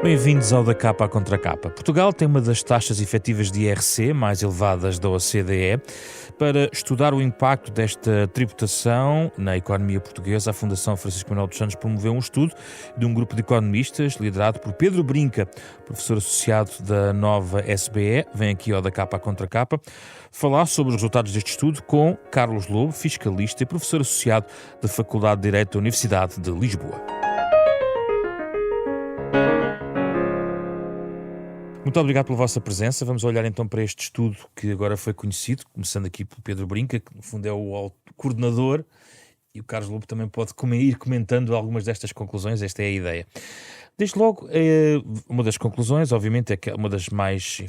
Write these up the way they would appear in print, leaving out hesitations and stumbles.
Bem-vindos ao Da Capa à Contra Capa. Portugal tem uma das taxas efetivas de IRC mais elevadas da OCDE. Para estudar o impacto desta tributação na economia portuguesa, a Fundação Francisco Manuel dos Santos promoveu um estudo de um grupo de economistas liderado por Pedro Brinca, professor associado da nova SBE, vem aqui ao Da Capa à Contra Capa, falar sobre os resultados deste estudo com Carlos Lobo, fiscalista e professor associado da Faculdade de Direito da Universidade de Lisboa. Muito obrigado pela vossa presença. Vamos olhar então para este estudo que agora foi conhecido, começando aqui pelo Pedro Brinca, que no fundo é o coordenador, e o Carlos Lobo também pode ir comentando algumas destas conclusões. Esta é a ideia. Desde logo, uma das conclusões, obviamente, é que uma das mais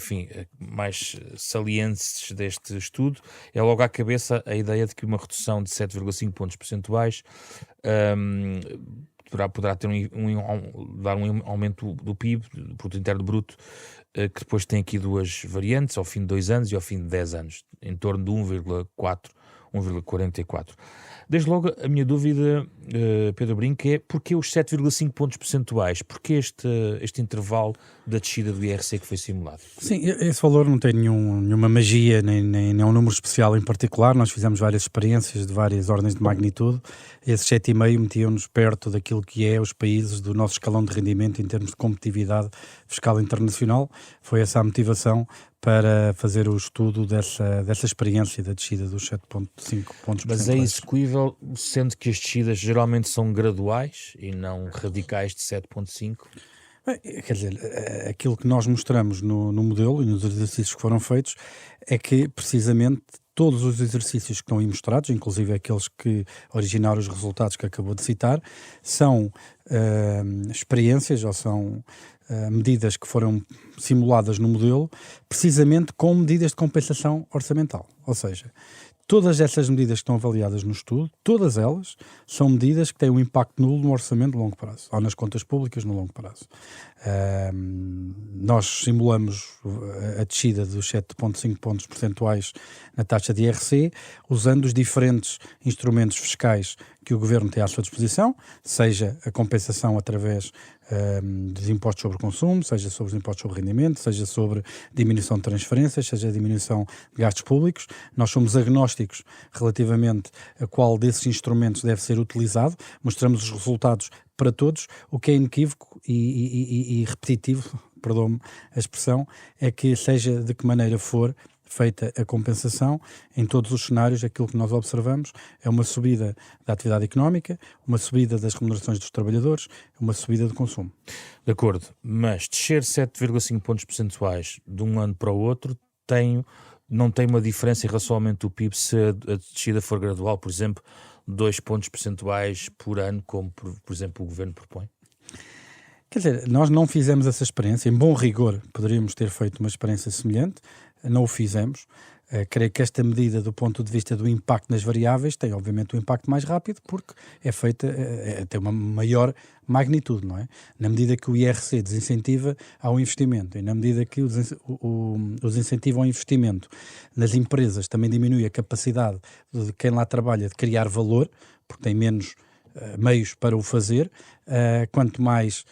salientes deste estudo é logo à cabeça a ideia de que uma redução de 7,5 pontos percentuais poderá ter dar um aumento do PIB, do Produto Interno Bruto, que depois tem aqui duas variantes, ao fim de 2 anos e ao fim de 10 anos, em torno de 1,4, 1,44. Desde logo, a minha dúvida, Pedro Brinca, é porquê os 7,5 pontos percentuais? Porquê este intervalo da descida do IRC que foi simulado? Sim, esse valor não tem nenhuma magia, nem um número especial em particular. Nós fizemos várias experiências de várias ordens de magnitude. Esses 7,5 metiam-nos perto daquilo que é os países do nosso escalão de rendimento em termos de competitividade fiscal internacional. Foi essa a motivação para fazer o estudo dessa experiência da descida dos 7,5 pontos percentuais. Mas é execuível, sendo que as descidas geralmente são graduais e não radicais de 7,5? Bem, quer dizer, aquilo que nós mostramos no modelo e nos exercícios que foram feitos é que, precisamente, todos os exercícios que estão aí mostrados, inclusive aqueles que originaram os resultados que acabou de citar, são experiências ou são medidas que foram simuladas no modelo, precisamente com medidas de compensação orçamental. Ou seja, todas essas medidas que estão avaliadas no estudo, todas elas são medidas que têm um impacto nulo no orçamento de longo prazo, ou nas contas públicas no longo prazo. Nós simulamos a descida dos 7,5 pontos percentuais na taxa de IRC, usando os diferentes instrumentos fiscais que o Governo tem à sua disposição, seja a compensação através dos impostos sobre o consumo, seja sobre os impostos sobre o rendimento, seja sobre diminuição de transferências, seja a diminuição de gastos públicos. Nós somos agnósticos relativamente a qual desses instrumentos deve ser utilizado, mostramos os resultados para todos. O que é inequívoco e repetitivo, perdoe-me a expressão, é que seja de que maneira for feita a compensação, em todos os cenários, aquilo que nós observamos é uma subida da atividade económica, uma subida das remunerações dos trabalhadores, uma subida do consumo. De acordo, mas descer 7,5 pontos percentuais de um ano para o outro não tem uma diferença em relação ao aumento do PIB se a descida for gradual, por exemplo, 2 pontos percentuais por ano, como por exemplo o Governo propõe? Quer dizer, nós não fizemos essa experiência, em bom rigor poderíamos ter feito uma experiência semelhante, não o fizemos. Creio que esta medida, do ponto de vista do impacto nas variáveis, tem obviamente um impacto mais rápido, porque é feita, tem uma maior magnitude, não é? Na medida que o IRC desincentiva ao investimento e na medida que os incentiva ao investimento nas empresas, também diminui a capacidade de quem lá trabalha de criar valor, porque tem menos meios para o fazer. Quanto mais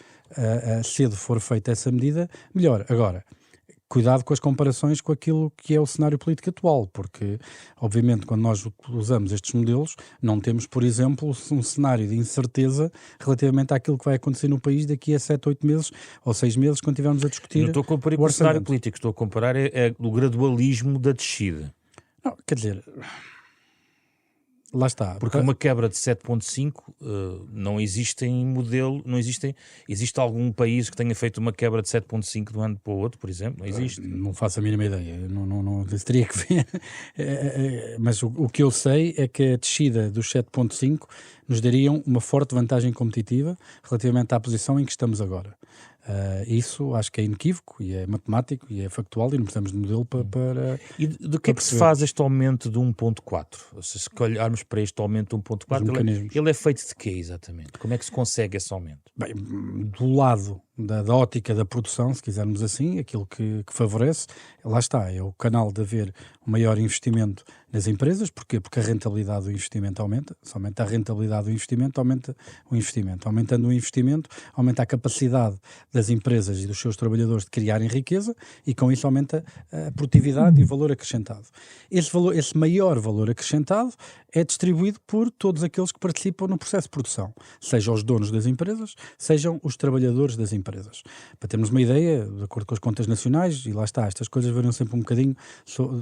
cedo for feita essa medida, melhor. Agora, cuidado com as comparações com aquilo que é o cenário político atual, porque, obviamente, quando nós usamos estes modelos, não temos, por exemplo, um cenário de incerteza relativamente àquilo que vai acontecer no país daqui a 7, 8 meses ou 6 meses, quando estivermos a discutir. Não estou a comparar com o cenário político, estou a comparar o gradualismo da descida. Não, quer dizer, lá está. Porque uma quebra de 7,5 não existe em modelo, existe algum país que tenha feito uma quebra de 7,5 de um ano para o outro, por exemplo? Não existe. Não faço a mínima ideia, não teria que ver. Mas o que eu sei é que a descida dos 7,5 nos dariam uma forte vantagem competitiva relativamente à posição em que estamos agora. Isso acho que é inequívoco e é matemático e é factual e não precisamos de modelo para... E do que é que se faz este aumento de 1,4? Se olharmos para este aumento de 1,4, ele é feito de quê exatamente? Como é que se consegue esse aumento? Bem, do lado da ótica da produção, se quisermos assim, aquilo que favorece, lá está, é o canal de haver um maior investimento nas empresas. Porquê? Porque a rentabilidade do investimento aumenta. Se aumenta a rentabilidade do investimento, aumenta o investimento. Aumentando o investimento, aumenta a capacidade das empresas e dos seus trabalhadores de criarem riqueza e com isso aumenta a produtividade e o valor acrescentado. Esse maior valor acrescentado é distribuído por todos aqueles que participam no processo de produção, sejam os donos das empresas, sejam os trabalhadores das empresas. Para termos uma ideia, de acordo com as contas nacionais, e lá está, estas coisas variam sempre um bocadinho,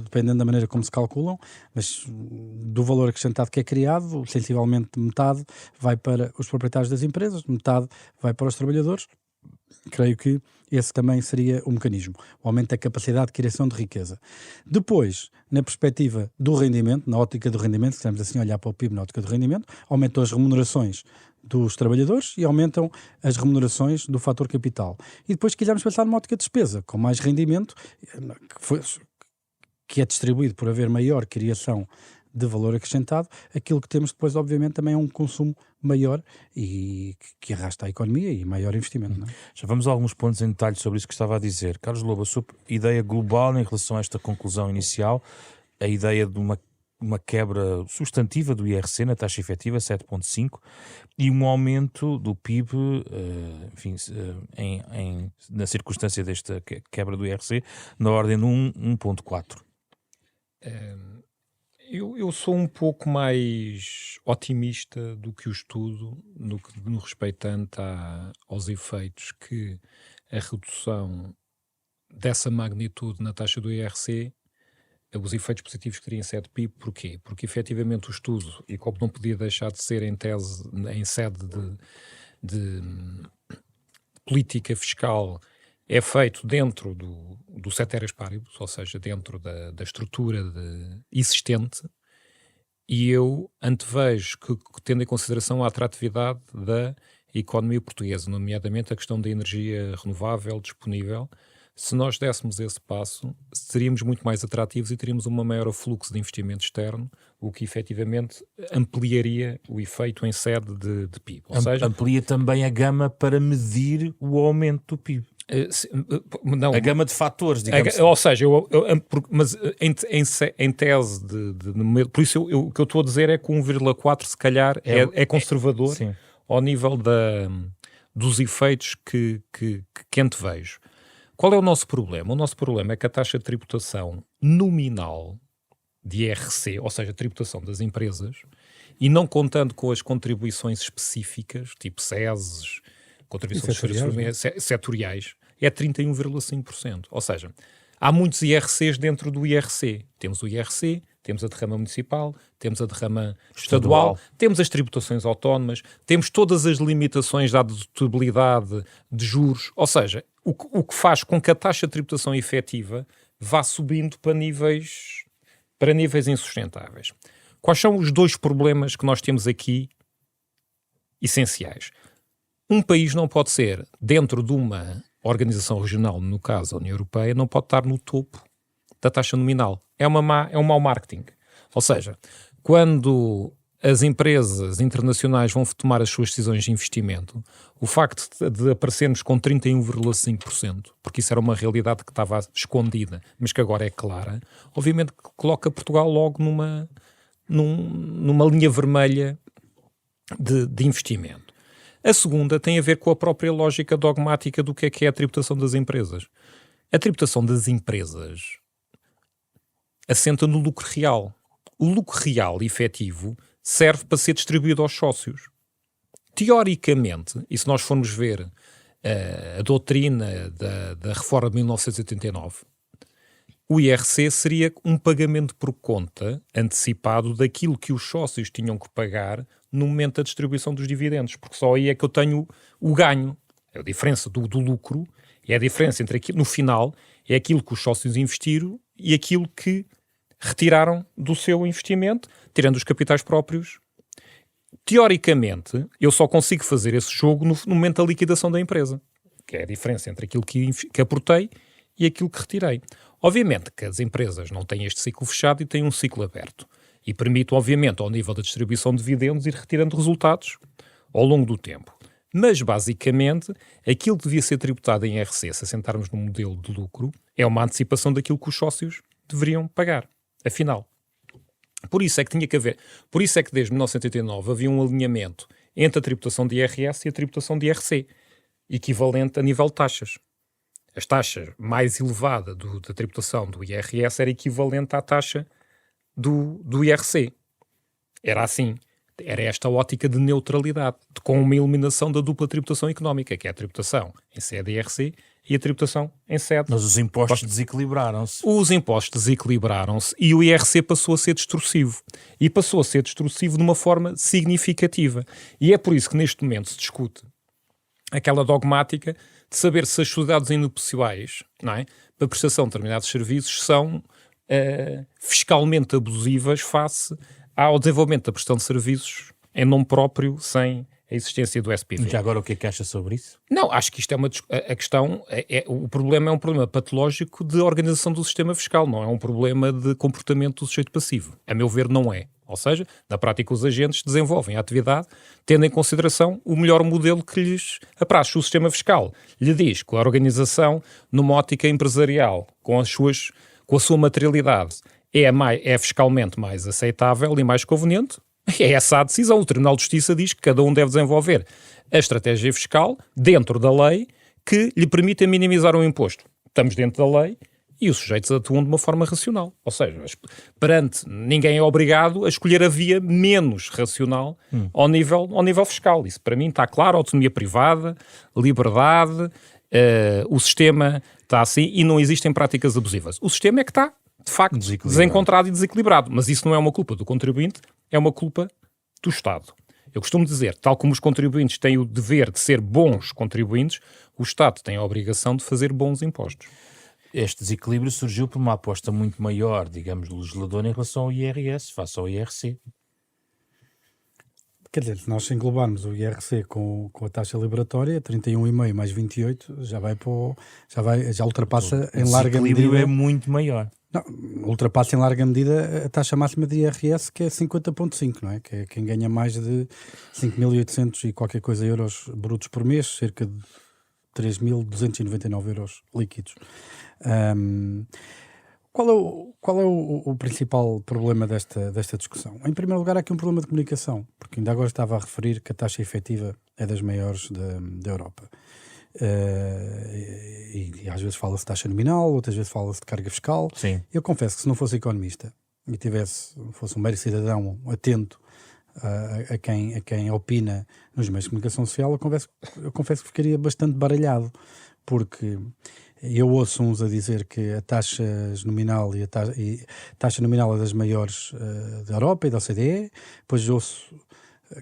dependendo da maneira como se calculam, mas do valor acrescentado que é criado, sensivelmente metade vai para os proprietários das empresas, metade vai para os trabalhadores. Creio que esse também seria o mecanismo, o aumento da capacidade de criação de riqueza. Depois, na perspectiva do rendimento, na ótica do rendimento, se quisermos assim olhar para o PIB na ótica do rendimento, aumentam as remunerações dos trabalhadores e aumentam as remunerações do fator capital. E depois, se quisermos pensar numa ótica de despesa, com mais rendimento, que é distribuído por haver maior criação de valor acrescentado, aquilo que temos depois, obviamente, também é um consumo maior e que arrasta a economia e maior investimento. Não é? Já vamos a alguns pontos em detalhe sobre isso que estava a dizer. Carlos Lobo, a sua ideia global em relação a esta conclusão inicial, a ideia de uma quebra substantiva do IRC na taxa efetiva, 7,5%, e um aumento do PIB, enfim, na circunstância desta quebra do IRC, na ordem de 1,4%. Eu sou um pouco mais otimista do que o estudo no respeitante aos efeitos que a redução dessa magnitude na taxa do IRC, os efeitos positivos que teria em sede PIB. Porquê? Porque efetivamente o estudo, e como não podia deixar de ser em sede de política fiscal, é feito dentro do ceteris paribus, ou seja, dentro da estrutura existente, e eu antevejo que, tendo em consideração a atratividade da economia portuguesa, nomeadamente a questão da energia renovável disponível, se nós dessemos esse passo, seríamos muito mais atrativos e teríamos um maior fluxo de investimento externo, o que efetivamente ampliaria o efeito em sede de PIB. Ou seja, amplia também a gama para medir o aumento do PIB. Não, a gama de fatores, digamos. Ou seja, mas em tese por isso o que eu estou a dizer é que 1,4 se calhar é conservador ao nível dos efeitos que antevejo. Qual é o nosso problema? O nosso problema é que a taxa de tributação nominal de IRC, ou seja, a tributação das empresas, e não contando com as contribuições específicas, tipo SESes, contribuições setoriais, é 31,5%. Ou seja, há muitos IRCs dentro do IRC. Temos o IRC, temos a derrama municipal, temos a derrama estadual, temos as tributações autónomas, temos todas as limitações da dedutibilidade de juros. Ou seja, o que faz com que a taxa de tributação efetiva vá subindo para níveis insustentáveis. Quais são os dois problemas que nós temos aqui essenciais? Um país não pode ser, dentro de uma organização regional, no caso a União Europeia, não pode estar no topo da taxa nominal. É um mau marketing. Ou seja, quando as empresas internacionais vão tomar as suas decisões de investimento, o facto de aparecermos com 31,5%, porque isso era uma realidade que estava escondida, mas que agora é clara, obviamente coloca Portugal logo numa linha vermelha de investimento. A segunda tem a ver com a própria lógica dogmática do que é a tributação das empresas. A tributação das empresas assenta no lucro real. O lucro real efetivo serve para ser distribuído aos sócios. Teoricamente, e se nós formos ver a doutrina da reforma de 1989, o IRC seria um pagamento por conta antecipado daquilo que os sócios tinham que pagar no momento da distribuição dos dividendos, porque só aí é que eu tenho o ganho. A diferença do lucro é a diferença entre aquilo, no final, é aquilo que os sócios investiram e aquilo que retiraram do seu investimento, tirando os capitais próprios. Teoricamente, eu só consigo fazer esse jogo no momento da liquidação da empresa, que é a diferença entre aquilo que aportei e aquilo que retirei. Obviamente que as empresas não têm este ciclo fechado e têm um ciclo aberto. E permite, obviamente, ao nível da distribuição de dividendos, ir retirando resultados ao longo do tempo. Mas, basicamente, aquilo que devia ser tributado em IRC, se assentarmos num modelo de lucro, é uma antecipação daquilo que os sócios deveriam pagar. Afinal. Por isso é que tinha que haver. Por isso é que desde 1989 havia um alinhamento entre a tributação de IRS e a tributação de IRC, equivalente a nível de taxas. As taxas mais elevada da tributação do IRS era equivalente à taxa do IRC. Era assim. Era esta a ótica de neutralidade, com uma eliminação da dupla tributação económica, que é a tributação em sede IRC e a tributação em sede... Mas os impostos desequilibraram-se. Os impostos desequilibraram-se e o IRC passou a ser destrusivo. E passou a ser destrusivo de uma forma significativa. E é por isso que neste momento se discute aquela dogmática de saber se as sociedades inopessoais, não é, para a prestação de determinados serviços são fiscalmente abusivas face ao desenvolvimento da prestação de serviços em nome próprio, sem a existência do SPV. Já agora o que é que acha sobre isso? Não, acho que isto é a questão, o problema é um problema patológico de organização do sistema fiscal, não é um problema de comportamento do sujeito passivo. A meu ver, não é. Ou seja, na prática os agentes desenvolvem a atividade tendo em consideração o melhor modelo que lhes apraz. Se o sistema fiscal lhe diz que a organização, numa ótica empresarial, com a sua materialidade, é fiscalmente mais aceitável e mais conveniente, é essa a decisão. O Tribunal de Justiça diz que cada um deve desenvolver a estratégia fiscal dentro da lei que lhe permita minimizar o imposto. Estamos dentro da lei e os sujeitos atuam de uma forma racional. Ou seja, ninguém é obrigado a escolher a via menos racional ao nível fiscal. Isso para mim está claro, autonomia privada, liberdade, o sistema está assim e não existem práticas abusivas. O sistema é que está de facto, desencontrado e desequilibrado. Mas isso não é uma culpa do contribuinte, é uma culpa do Estado. Eu costumo dizer, tal como os contribuintes têm o dever de ser bons contribuintes, o Estado tem a obrigação de fazer bons impostos. Este desequilíbrio surgiu por uma aposta muito maior, digamos, do legislador em relação ao IRS, face ao IRC. Quer dizer, se nós englobarmos o IRC com a taxa liberatória, 31,5 mais 28, já ultrapassa em larga medida... O desequilíbrio é muito maior. Não, ultrapassa em larga medida a taxa máxima de IRS, que é 50,5, não é? Que é quem ganha mais de 5.800 e qualquer coisa euros brutos por mês, cerca de 3.299 euros líquidos. Qual é o principal problema desta discussão? Em primeiro lugar, há aqui um problema de comunicação, porque ainda agora estava a referir que a taxa efetiva é das maiores da Europa. E às vezes fala-se de taxa nominal, outras vezes fala-se de carga fiscal. Sim. Eu confesso que se não fosse economista e fosse um mero cidadão atento a quem opina nos meios de comunicação social, eu confesso que ficaria bastante baralhado, porque eu ouço uns a dizer que a taxa nominal e taxa nominal é das maiores da Europa e da OCDE, depois ouço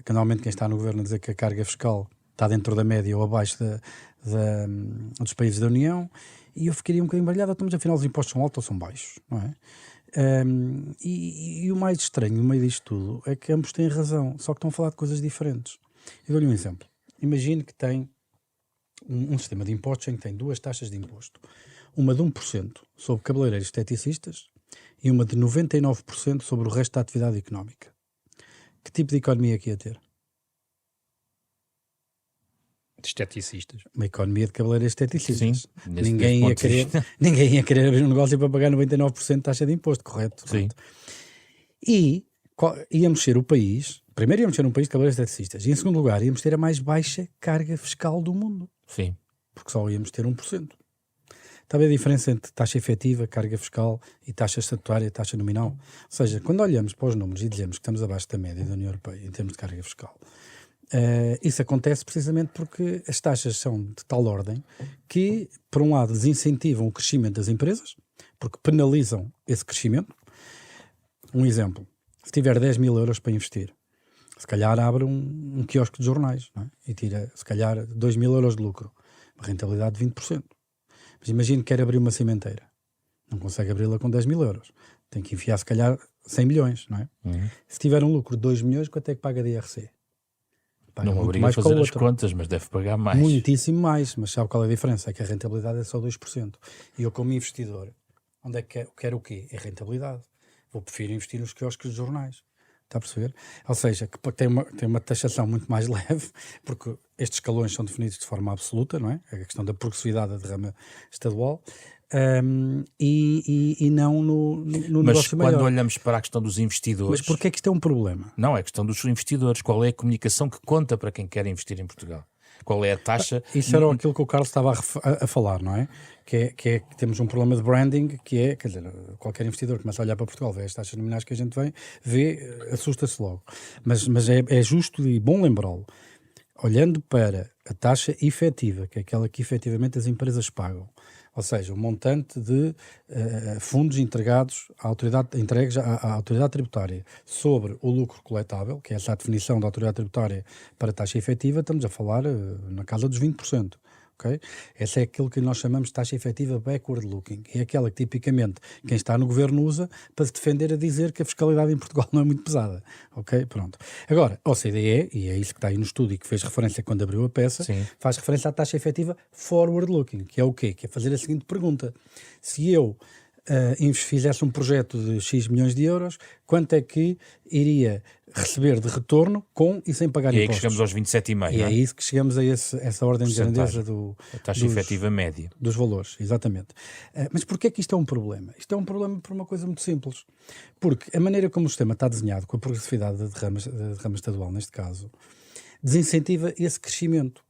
normalmente quem está no governo a dizer que a carga fiscal está dentro da média ou abaixo dos países da União, e eu ficaria um bocadinho baralhado. Mas afinal os impostos são altos ou são baixos, não é? E o mais estranho no meio disto tudo é que ambos têm razão, só que estão a falar de coisas diferentes. Eu dou-lhe um exemplo. Imagine que tem um sistema de impostos em que tem duas taxas de imposto. Uma de 1% sobre cabeleireiros esteticistas e uma de 99% sobre o resto da atividade económica. Que tipo de economia é que ia ter? De esteticistas. Uma economia de cabeleireiros esteticistas. Sim, ninguém ia querer abrir um negócio para pagar 99% de taxa de imposto, correto? Sim. E íamos ser o país, primeiro íamos ser um país de cabeleireiros esteticistas, e em segundo lugar íamos ter a mais baixa carga fiscal do mundo. Sim. Porque só íamos ter 1%. Está a ver a diferença entre taxa efetiva, carga fiscal e taxa estatutária, taxa nominal? Ou seja, quando olhamos para os números e dizemos que estamos abaixo da média da União Europeia em termos de carga fiscal, isso acontece precisamente porque as taxas são de tal ordem que, por um lado, desincentivam o crescimento das empresas, porque penalizam esse crescimento. Um exemplo, se tiver 10 mil euros para investir, se calhar abre um quiosque de jornais, não é? E tira, se calhar, 2 mil euros de lucro, uma rentabilidade de 20%. Mas imagine que quer abrir uma cimenteira, não consegue abri-la com 10 mil euros, tem que enfiar, se calhar, 100 milhões, não é? Se tiver um lucro de 2 milhões, quanto é que paga de IRC? Não obriga a fazer as contas, mas deve pagar mais. Muitíssimo mais, mas sabe qual é a diferença? É que a rentabilidade é só 2%. E eu, como investidor, onde é que quero o quê? É rentabilidade. Prefiro investir nos quiosques de jornais, está a perceber? Ou seja, que tem uma taxação muito mais leve, porque estes escalões são definidos de forma absoluta, não é? A questão da progressividade da derrama estadual, e não no negócio maior. Mas quando olhamos para a questão dos investidores... Mas porquê é que isto é um problema? Não, é a questão dos investidores. Qual é a comunicação que conta para quem quer investir em Portugal? Qual é a taxa? Isso era aquilo que o Carlos estava a falar, não é? Que temos um problema de branding, quer dizer, qualquer investidor que começa a olhar para Portugal, vê as taxas nominais que a gente vê, assusta-se logo. Mas é justo e bom lembrá-lo. Olhando para a taxa efetiva, que é aquela que efetivamente as empresas pagam, ou seja, o montante de fundos entregues à autoridade tributária sobre o lucro coletável, que é essa a definição da autoridade tributária para a taxa efetiva, estamos a falar na casa dos 20%. Okay? Essa é aquilo que nós chamamos de taxa efetiva backward-looking. É aquela que tipicamente quem está no governo usa para se defender a dizer que a fiscalidade em Portugal não é muito pesada. Ok? Pronto. Agora, a OCDE, e é isso que está aí no estudo e que fez referência quando abriu a peça, Sim. faz referência à taxa efetiva forward-looking, que é o quê? Que é fazer a seguinte pergunta. Se eu fizesse um projeto de X milhões de euros, quanto é que iria receber de retorno com e sem pagar impostos? E aí que chegamos aos 27,5%. E é isso que chegamos a essa ordem de grandeza a taxa efetiva média. Dos valores, exatamente. Mas porquê é que isto é um problema? Isto é um problema por uma coisa muito simples. Porque a maneira como o sistema está desenhado, com a progressividade da derrama estadual, neste caso, desincentiva esse crescimento.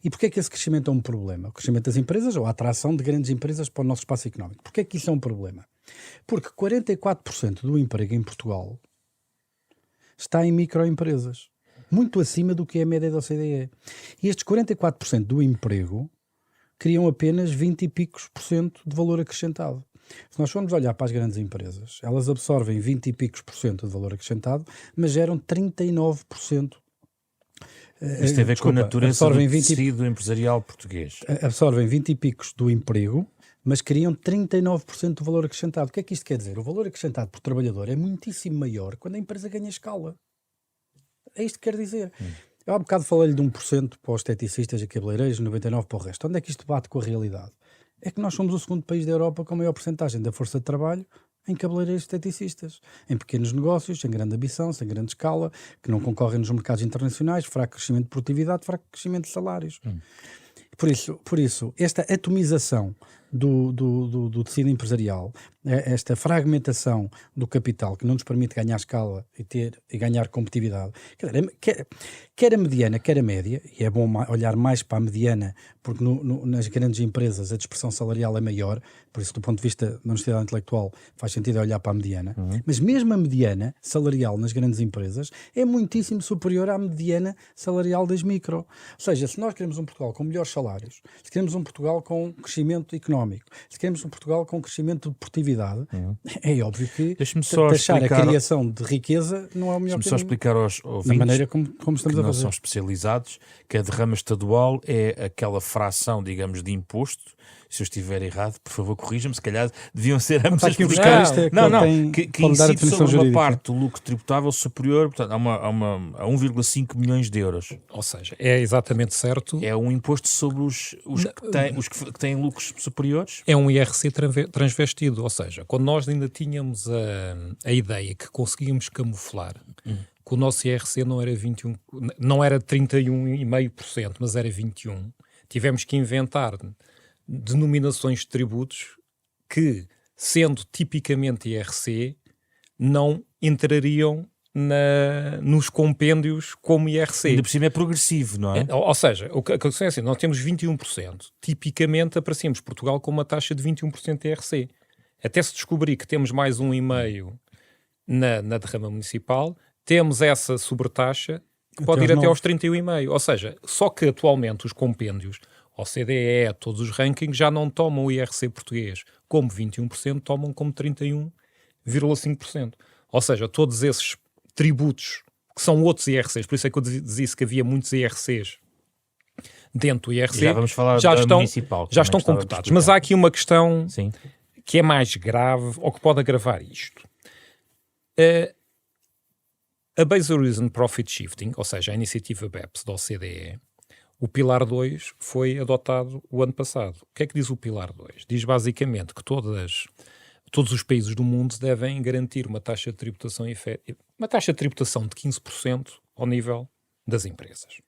E porquê é que esse crescimento é um problema? O crescimento das empresas ou a atração de grandes empresas para o nosso espaço económico. Porquê é que isso é um problema? Porque 44% do emprego em Portugal está em microempresas, muito acima do que é a média da OCDE. E estes 44% do emprego criam apenas 20 e picos por cento de valor acrescentado. Se nós formos olhar para as grandes empresas, elas absorvem 20 e picos por cento de valor acrescentado, mas geram 39%. Isto tem a ver com a natureza do tecido empresarial português. Absorvem 20 e picos do emprego, mas criam 39% do valor acrescentado. O que é que isto quer dizer? O valor acrescentado por trabalhador é muitíssimo maior quando a empresa ganha escala. É isto que quer dizer. Eu há bocado falei-lhe de 1% para os esteticistas e cabeleireiros, 99% para o resto. Onde é que isto bate com a realidade? É que nós somos o segundo país da Europa com a maior porcentagem da força de trabalho em cabeleireiros e esteticistas, em pequenos negócios, sem grande ambição, sem grande escala, que não concorrem nos mercados internacionais, fraco crescimento de produtividade, fraco crescimento de salários. Por isso, esta atomização do tecido empresarial, esta fragmentação do capital que não nos permite ganhar escala e ganhar competitividade, quer a mediana, quer a média, e é bom olhar mais para a mediana, porque nas grandes empresas a dispersão salarial é maior, por isso do ponto de vista da honestidade intelectual faz sentido olhar para a mediana, mas mesmo a mediana salarial nas grandes empresas é muitíssimo superior à mediana salarial das micro. Ou seja, se nós queremos um Portugal com melhores salários, se queremos um Portugal com crescimento económico, se queremos um Portugal com crescimento de produtividade, é óbvio que taxar a criação de riqueza não é o melhor caminho. Deixa-me só explicar aos ouvintes, na maneira como estamos a fazer. Não são especializados, que a derrama estadual é aquela fração, digamos, de imposto. Se eu estiver errado, por favor, corrija-me. Se calhar deviam ser ambas as que incide sobre uma parte do lucro tributável superior, portanto, a 1,5 milhões de euros. Ou seja, é exatamente certo. É um imposto sobre os que têm lucros superiores? É um IRC transvestido. Ou seja, quando nós ainda tínhamos a ideia que conseguíamos camuflar que o nosso IRC não era 21, não era 31,5%, mas era 21%, tivemos que inventar denominações de tributos que, sendo tipicamente IRC, não entrariam nos compêndios como IRC. Ainda por cima é progressivo, não é? Ou seja, o que acontece é assim, nós temos 21%. Tipicamente aparecemos Portugal com uma taxa de 21% de IRC. Até se descobrir que temos mais 1,5% na derrama municipal, temos essa sobretaxa que pode ir até aos 31,5%. Ou seja, só que atualmente os compêndios, OCDE, todos os rankings já não tomam o IRC português como 21%, tomam como 31,5%. Ou seja, todos esses tributos que são outros IRCs, por isso é que eu disse que havia muitos IRCs dentro do IRC, já vamos falar já da municipal, já estão computados. Mas há aqui uma questão Sim. que é mais grave ou que pode agravar isto. A Base Erosion Profit Shifting, ou seja, a iniciativa BEPS da OCDE, o Pilar 2 foi adotado o ano passado. O que é que diz o Pilar 2? Diz basicamente que todos os países do mundo devem garantir uma taxa de tributação efetiva, uma taxa de tributação de 15% ao nível das empresas.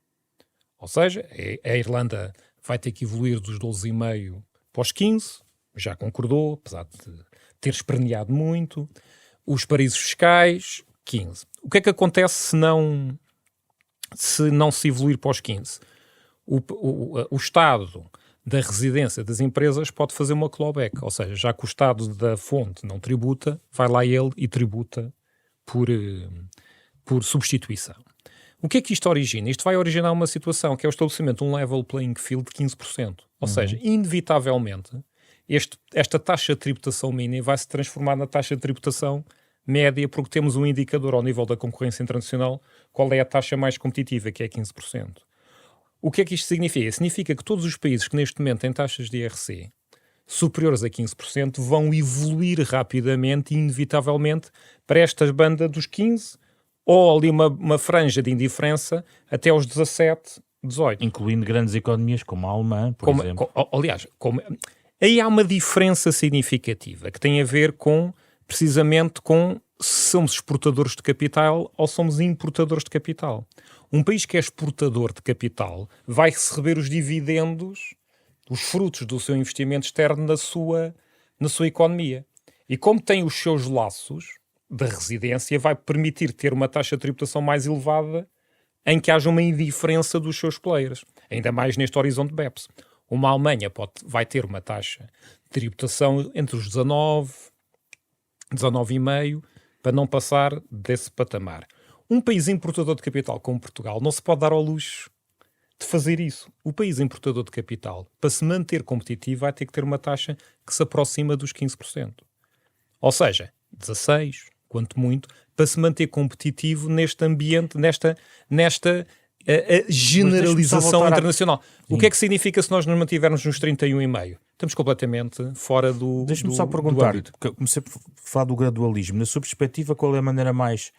Ou seja, a Irlanda vai ter que evoluir dos 12,5% para os 15%, já concordou, apesar de ter esperneado muito. Os paraísos fiscais, 15%. O que é que acontece se não se evoluir para os 15%? O Estado da residência das empresas pode fazer uma clawback, ou seja, já que o Estado da fonte não tributa, vai lá ele e tributa por substituição. O que é que isto origina? Isto vai originar uma situação que é o estabelecimento de um level playing field de 15%. Ou seja, inevitavelmente, esta taxa de tributação mínima vai se transformar na taxa de tributação média, porque temos um indicador ao nível da concorrência internacional, qual é a taxa mais competitiva, que é 15%. O que é que isto significa? Significa que todos os países que neste momento têm taxas de IRC superiores a 15% vão evoluir rapidamente e inevitavelmente para esta banda dos 15%, ou ali uma franja de indiferença até aos 17%, 18%. Incluindo grandes economias como a alemã, por exemplo. Aliás, aí há uma diferença significativa que tem a ver precisamente com se somos exportadores de capital ou somos importadores de capital. Um país que é exportador de capital vai receber os dividendos, os frutos do seu investimento externo na sua economia. E como tem os seus laços da residência, vai permitir ter uma taxa de tributação mais elevada em que haja uma indiferença dos seus players. Ainda mais neste horizonte BEPS. Uma Alemanha vai ter uma taxa de tributação entre os 19,5%, para não passar desse patamar. Um país importador de capital como Portugal não se pode dar ao luxo de fazer isso. O país importador de capital, para se manter competitivo, vai ter que ter uma taxa que se aproxima dos 15%. Ou seja, 16%, quanto muito, para se manter competitivo neste ambiente, nesta generalização internacional. O que é que significa se nós nos mantivermos nos 31,5%? Estamos completamente fora do Deixa-me só perguntar, porque comecei a falar do gradualismo. Na sua perspectiva, qual é a maneira mais,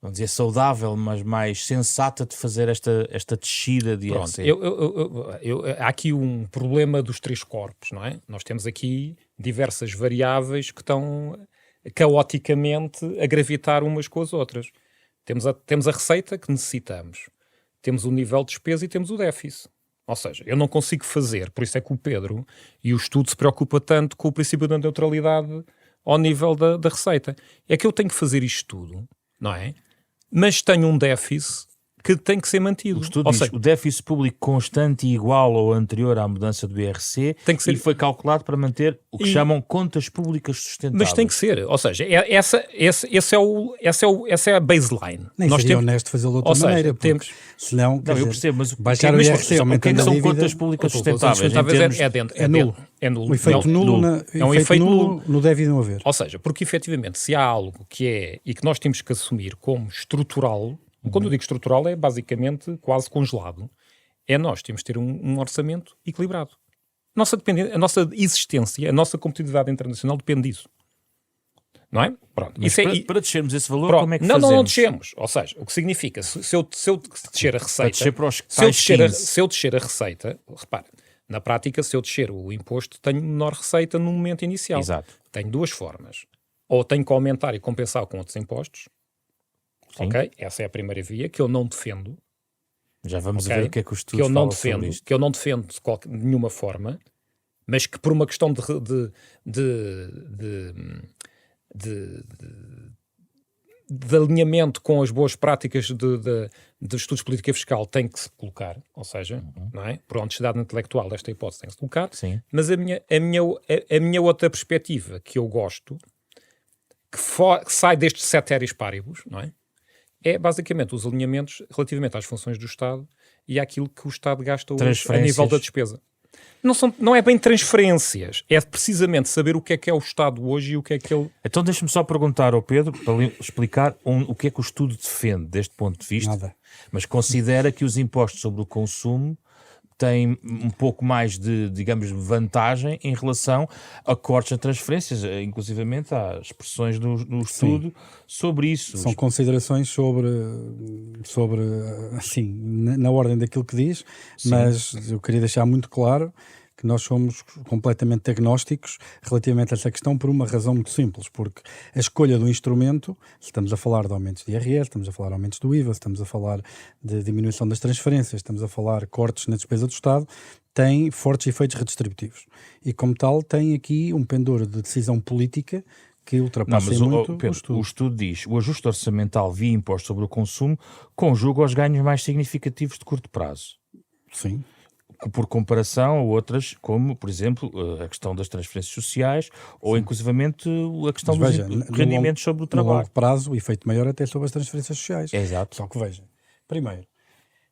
vamos dizer, saudável, mas mais sensata de fazer esta descida de IRC? Há aqui um problema dos três corpos, não é? Nós temos aqui diversas variáveis que estão caoticamente a gravitar umas com as outras. Temos a receita que necessitamos, temos o nível de despesa e temos o déficit. Ou seja, eu não consigo fazer, por isso é que o Pedro e o estudo se preocupa tanto com o princípio da neutralidade ao nível da receita. É que eu tenho que fazer isto tudo, não é? Mas tenho um déficit que tem que ser mantido. O estudo diz, o déficit público constante e igual ou anterior à mudança do IRC tem que ser, e foi calculado para manter o que chamam contas públicas sustentáveis. Mas tem que ser, ou seja, essa é a baseline. Nem seria honesto fazê-lo de outra maneira, temos... senão, não, eu percebo, mas baixar o IRC, aumentando a são dívida, contas públicas sustentáveis? É nulo. O efeito nulo é um efeito nulo no deve e não haver. Ou seja, porque efetivamente se há algo que é, e que nós temos que assumir como estrutural, quando eu digo estrutural é basicamente quase congelado, é nós temos de ter um orçamento equilibrado. A nossa existência, a nossa competitividade internacional depende disso. Não é? Pronto. Mas para descermos esse valor, como é que fazemos? Não descemos. Ou seja, o que significa, se eu descer a receita... Se eu descer a receita, repara, na prática, se eu descer o imposto, tenho menor receita no momento inicial. Exato. Tenho duas formas. Ou tenho que aumentar e compensar com outros impostos. Sim. Ok? Essa é a primeira via, que eu não defendo. Já vamos ver o que é que o estudo que eu não defendo de nenhuma forma, mas que por uma questão de alinhamento com as boas práticas de estudos de política fiscal tem que se colocar, ou seja, não é? Por honestidade intelectual esta hipótese tem que se colocar. Sim. Mas a minha outra perspectiva que eu gosto, que sai destes ceteris paribus, não é? É basicamente os alinhamentos relativamente às funções do Estado e àquilo que o Estado gasta hoje a nível da despesa. Não é bem transferências, é precisamente saber o que é o Estado hoje e o que é que ele... Então deixa-me só perguntar ao Pedro, para explicar o que é que o estudo defende deste ponto de vista. Nada. Mas considera que os impostos sobre o consumo têm um pouco mais de, digamos, vantagem em relação a cortes a transferências, inclusivamente há expressões no estudo sobre isso. São considerações sobre assim, na ordem daquilo que diz, mas eu queria deixar muito claro que nós somos completamente agnósticos relativamente a essa questão por uma razão muito simples, porque a escolha do instrumento, se estamos a falar de aumentos de IRS, estamos a falar de aumentos do IVA, estamos a falar de diminuição das transferências, estamos a falar de cortes na despesa do Estado, tem fortes efeitos redistributivos. E, como tal, tem aqui um pendor de decisão política que ultrapassa muito Pedro, o estudo. O estudo diz o ajuste orçamental via imposto sobre o consumo conjuga aos ganhos mais significativos de curto prazo. Sim. Por comparação a outras, como, por exemplo, a questão das transferências sociais ou, inclusivamente, a questão dos rendimentos sobre o trabalho. No longo prazo, o efeito maior até sobre as transferências sociais. Exato. Só que veja, primeiro,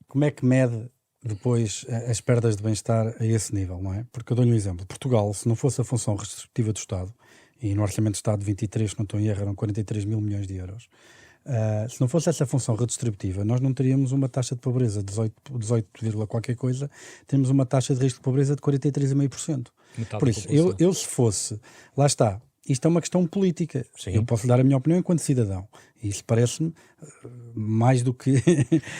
como é que mede depois as perdas de bem-estar a esse nível, não é? Porque eu dou-lhe um exemplo. Portugal, se não fosse a função redistributiva do Estado, e no Orçamento do Estado de 23, se não estou em erro, eram 43 mil milhões de euros, se não fosse essa função redistributiva, nós não teríamos uma taxa de pobreza de 18, qualquer coisa, temos uma taxa de risco de pobreza de 43,5%. Por isso, eu se fosse, lá está, isto é uma questão política. Sim. Eu posso dar a minha opinião enquanto cidadão. E isso parece-me mais do que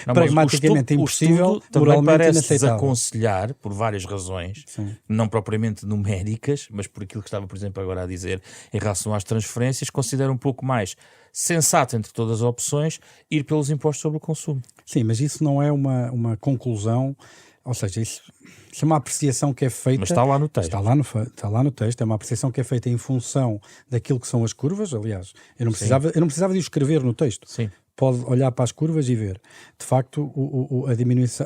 pragmaticamente impossível, moralmente parece desaconselhar, por várias razões, sim, não propriamente numéricas, mas por aquilo que estava, por exemplo, agora a dizer em relação às transferências, considero um pouco mais sensato entre todas as opções ir pelos impostos sobre o consumo. Sim, mas isso não é uma conclusão, ou seja, isso é uma apreciação que é feita... Mas está lá no texto. Está lá no texto, é uma apreciação que é feita em função daquilo que são as curvas. Aliás, eu não precisava de o escrever no texto. Sim. Pode olhar para as curvas e ver. De facto, a diminuição,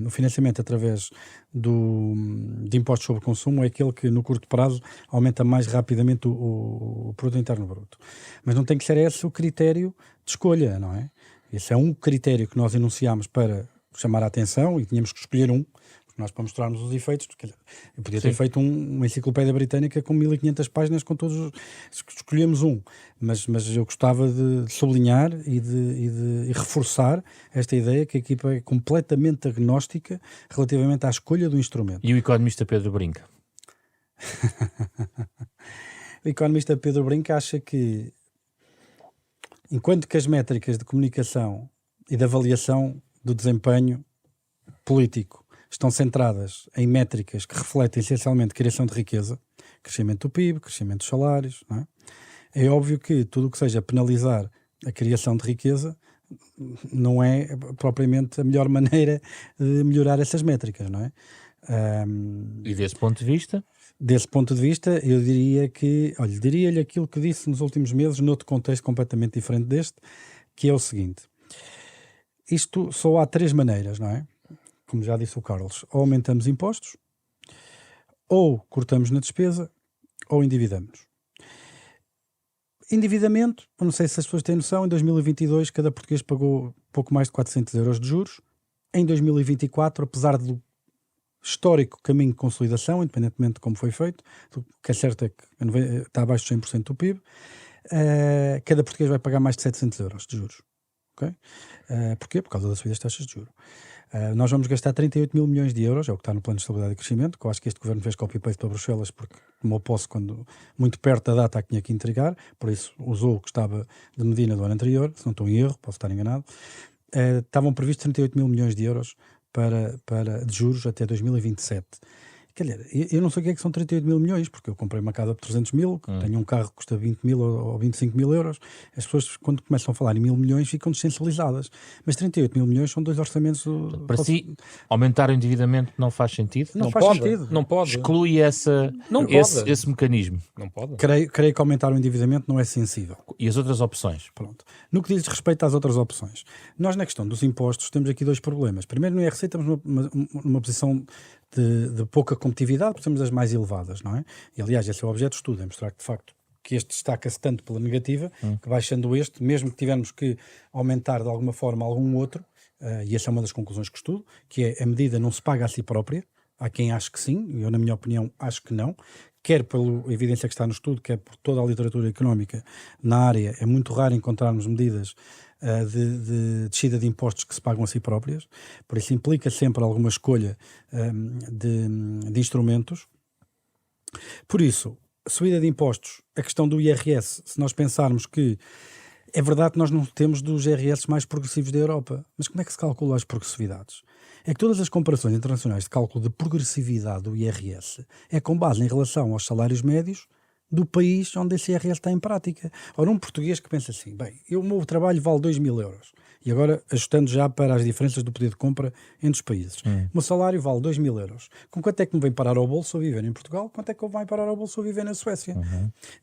o financiamento através de impostos sobre consumo é aquele que, no curto prazo, aumenta mais rapidamente o produto interno bruto. Mas não tem que ser esse o critério de escolha, não é? Esse é um critério que nós enunciámos para chamar a atenção e tínhamos que escolher um, porque nós, para mostrarmos os efeitos, eu podia ter feito uma enciclopédia britânica com 1500 páginas com todos escolhemos um, mas eu gostava de sublinhar e de reforçar esta ideia que a equipa é completamente agnóstica relativamente à escolha do instrumento. E o economista Pedro Brinca? O economista Pedro Brinca acha que, enquanto que as métricas de comunicação e de avaliação do desempenho político estão centradas em métricas que refletem essencialmente criação de riqueza, crescimento do PIB, crescimento dos salários, não é? É óbvio que tudo o que seja penalizar a criação de riqueza não é propriamente a melhor maneira de melhorar essas métricas, não é? E desse ponto de vista? Desse ponto de vista, eu diria que, diria-lhe aquilo que disse nos últimos meses, noutro contexto completamente diferente deste, que é o seguinte: isto só há três maneiras, não é? Como já disse o Carlos, ou aumentamos impostos, ou cortamos na despesa, ou endividamos. Endividamento, não sei se as pessoas têm noção, em 2022 cada português pagou pouco mais de 400 euros de juros. Em 2024, apesar do histórico caminho de consolidação, independentemente de como foi feito, o que é certo é que está abaixo de 100% do PIB, cada português vai pagar mais de 700 euros de juros. Okay? Porquê? Por causa das subidas das taxas de juros. Nós vamos gastar 38 mil milhões de euros, é o que está no Plano de Estabilidade e Crescimento, que eu acho que este governo fez copy-paste para Bruxelas, porque tomou posse quando, muito perto da data, que tinha que entregar, por isso usou o que estava de Medina do ano anterior, se não estou em erro, posso estar enganado. Estavam previstos 38 mil milhões de euros de juros até 2027. Quer dizer, eu não sei o que é que são 38 mil milhões, porque eu comprei uma casa por 300 mil, tenho um carro que custa 20 mil ou 25 mil euros. As pessoas, quando começam a falar em 1.000 milhões, ficam dessensibilizadas. Mas 38 mil milhões são dois orçamentos... Para si, aumentar o endividamento não faz sentido? Não faz sentido. Não pode. Exclui esse mecanismo. Não pode. Creio que aumentar o endividamento não é sensível. E as outras opções? Pronto. No que diz respeito às outras opções, nós na questão dos impostos temos aqui dois problemas. Primeiro, no IRC estamos numa posição de pouca competitividade, porque somos as mais elevadas, não é? E aliás, esse é o objeto de estudo, é mostrar que de facto que este destaca-se tanto pela negativa, que baixando este, mesmo que tivermos que aumentar de alguma forma algum outro, e essa é uma das conclusões que estudo, que é a medida não se paga a si própria. Há quem ache que sim, eu na minha opinião acho que não, quer pela evidência que está no estudo, quer por toda a literatura económica na área. É muito raro encontrarmos medidas de descida de impostos que se pagam a si próprias, por isso implica sempre alguma escolha de instrumentos. Por isso, a subida de impostos, a questão do IRS, se nós pensarmos que É verdade que nós não temos dos IRS mais progressivos da Europa, mas como é que se calcula as progressividades? É que todas as comparações internacionais de cálculo de progressividade do IRS é com base em relação aos salários médios do país onde esse IRS está em prática. Ora, um português que pensa assim, bem, o meu trabalho vale 2.000 euros, e agora ajustando já para as diferenças do poder de compra entre os países. O meu salário vale 2.000 euros. Com quanto é que me vem parar ao bolso a viver em Portugal? Quanto é que me vai parar ao bolso a viver na Suécia?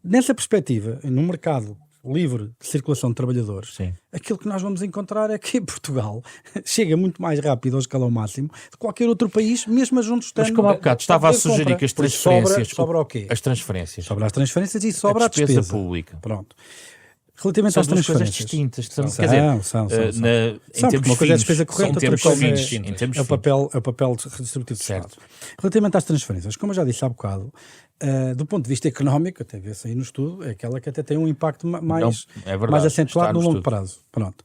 Nessa perspectiva, no mercado livre de circulação de trabalhadores, Sim. aquilo que nós vamos encontrar é que Portugal chega muito mais rápido ao escalão máximo de qualquer outro país, mesmo a juntos estando. Mas como há bocado estava a sugerir que as transferências... Sobra o quê? As transferências. Sobra as transferências e sobra a despesa pública. Pronto. Relativamente São às duas coisas transferências. distintas. Quer dizer, São. em termos uma coisa é a fins, despesa corrente, outra coisa é o papel redistributivo do Estado. Relativamente às transferências, como eu já disse há bocado, do ponto de vista económico, até vê-se aí no estudo, é aquela que até tem um impacto mais acentuado no longo prazo. Pronto.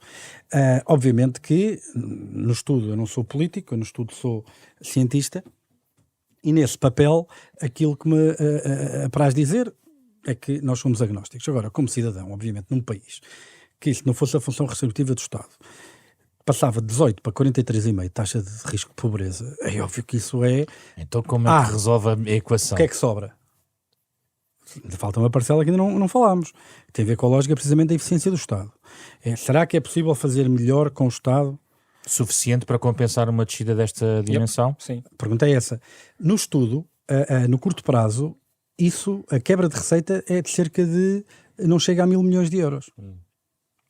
Obviamente que no estudo, eu não sou político, eu no estudo sou cientista, e nesse papel aquilo que me apraz dizer é que nós somos agnósticos. Agora, como cidadão, obviamente, num país que isso não fosse a função redistributiva do Estado, passava de 18 para 43,5 taxa de risco de pobreza, é óbvio que isso é... Então como é que resolve a equação? O que é que sobra? Falta uma parcela que ainda não falámos. Tem a ver com a lógica precisamente da eficiência do Estado. Será que é possível fazer melhor com o Estado? Suficiente para compensar uma descida desta dimensão? Sim. A pergunta é essa. No estudo, no curto prazo, a quebra de receita é de cerca de... não chega a 1.000 milhões de euros.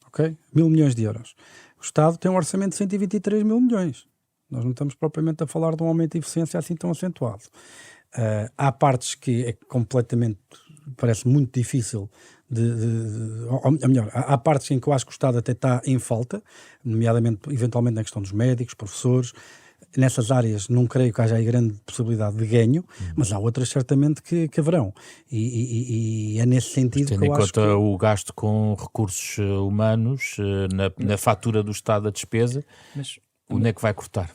Ok? 1.000 milhões de euros. O Estado tem um orçamento de 123 mil milhões. Nós não estamos propriamente a falar de um aumento de eficiência assim tão acentuado. Há partes que é completamente... parece muito difícil há partes em que eu acho que o Estado até está em falta, nomeadamente, eventualmente na questão dos médicos, professores. Nessas áreas não creio que haja aí grande possibilidade de ganho, mas há outras certamente que haverão. E é nesse sentido tendo que eu acho que... Tendo em conta o gasto com recursos humanos, na fatura do Estado a despesa, onde é que vai cortar?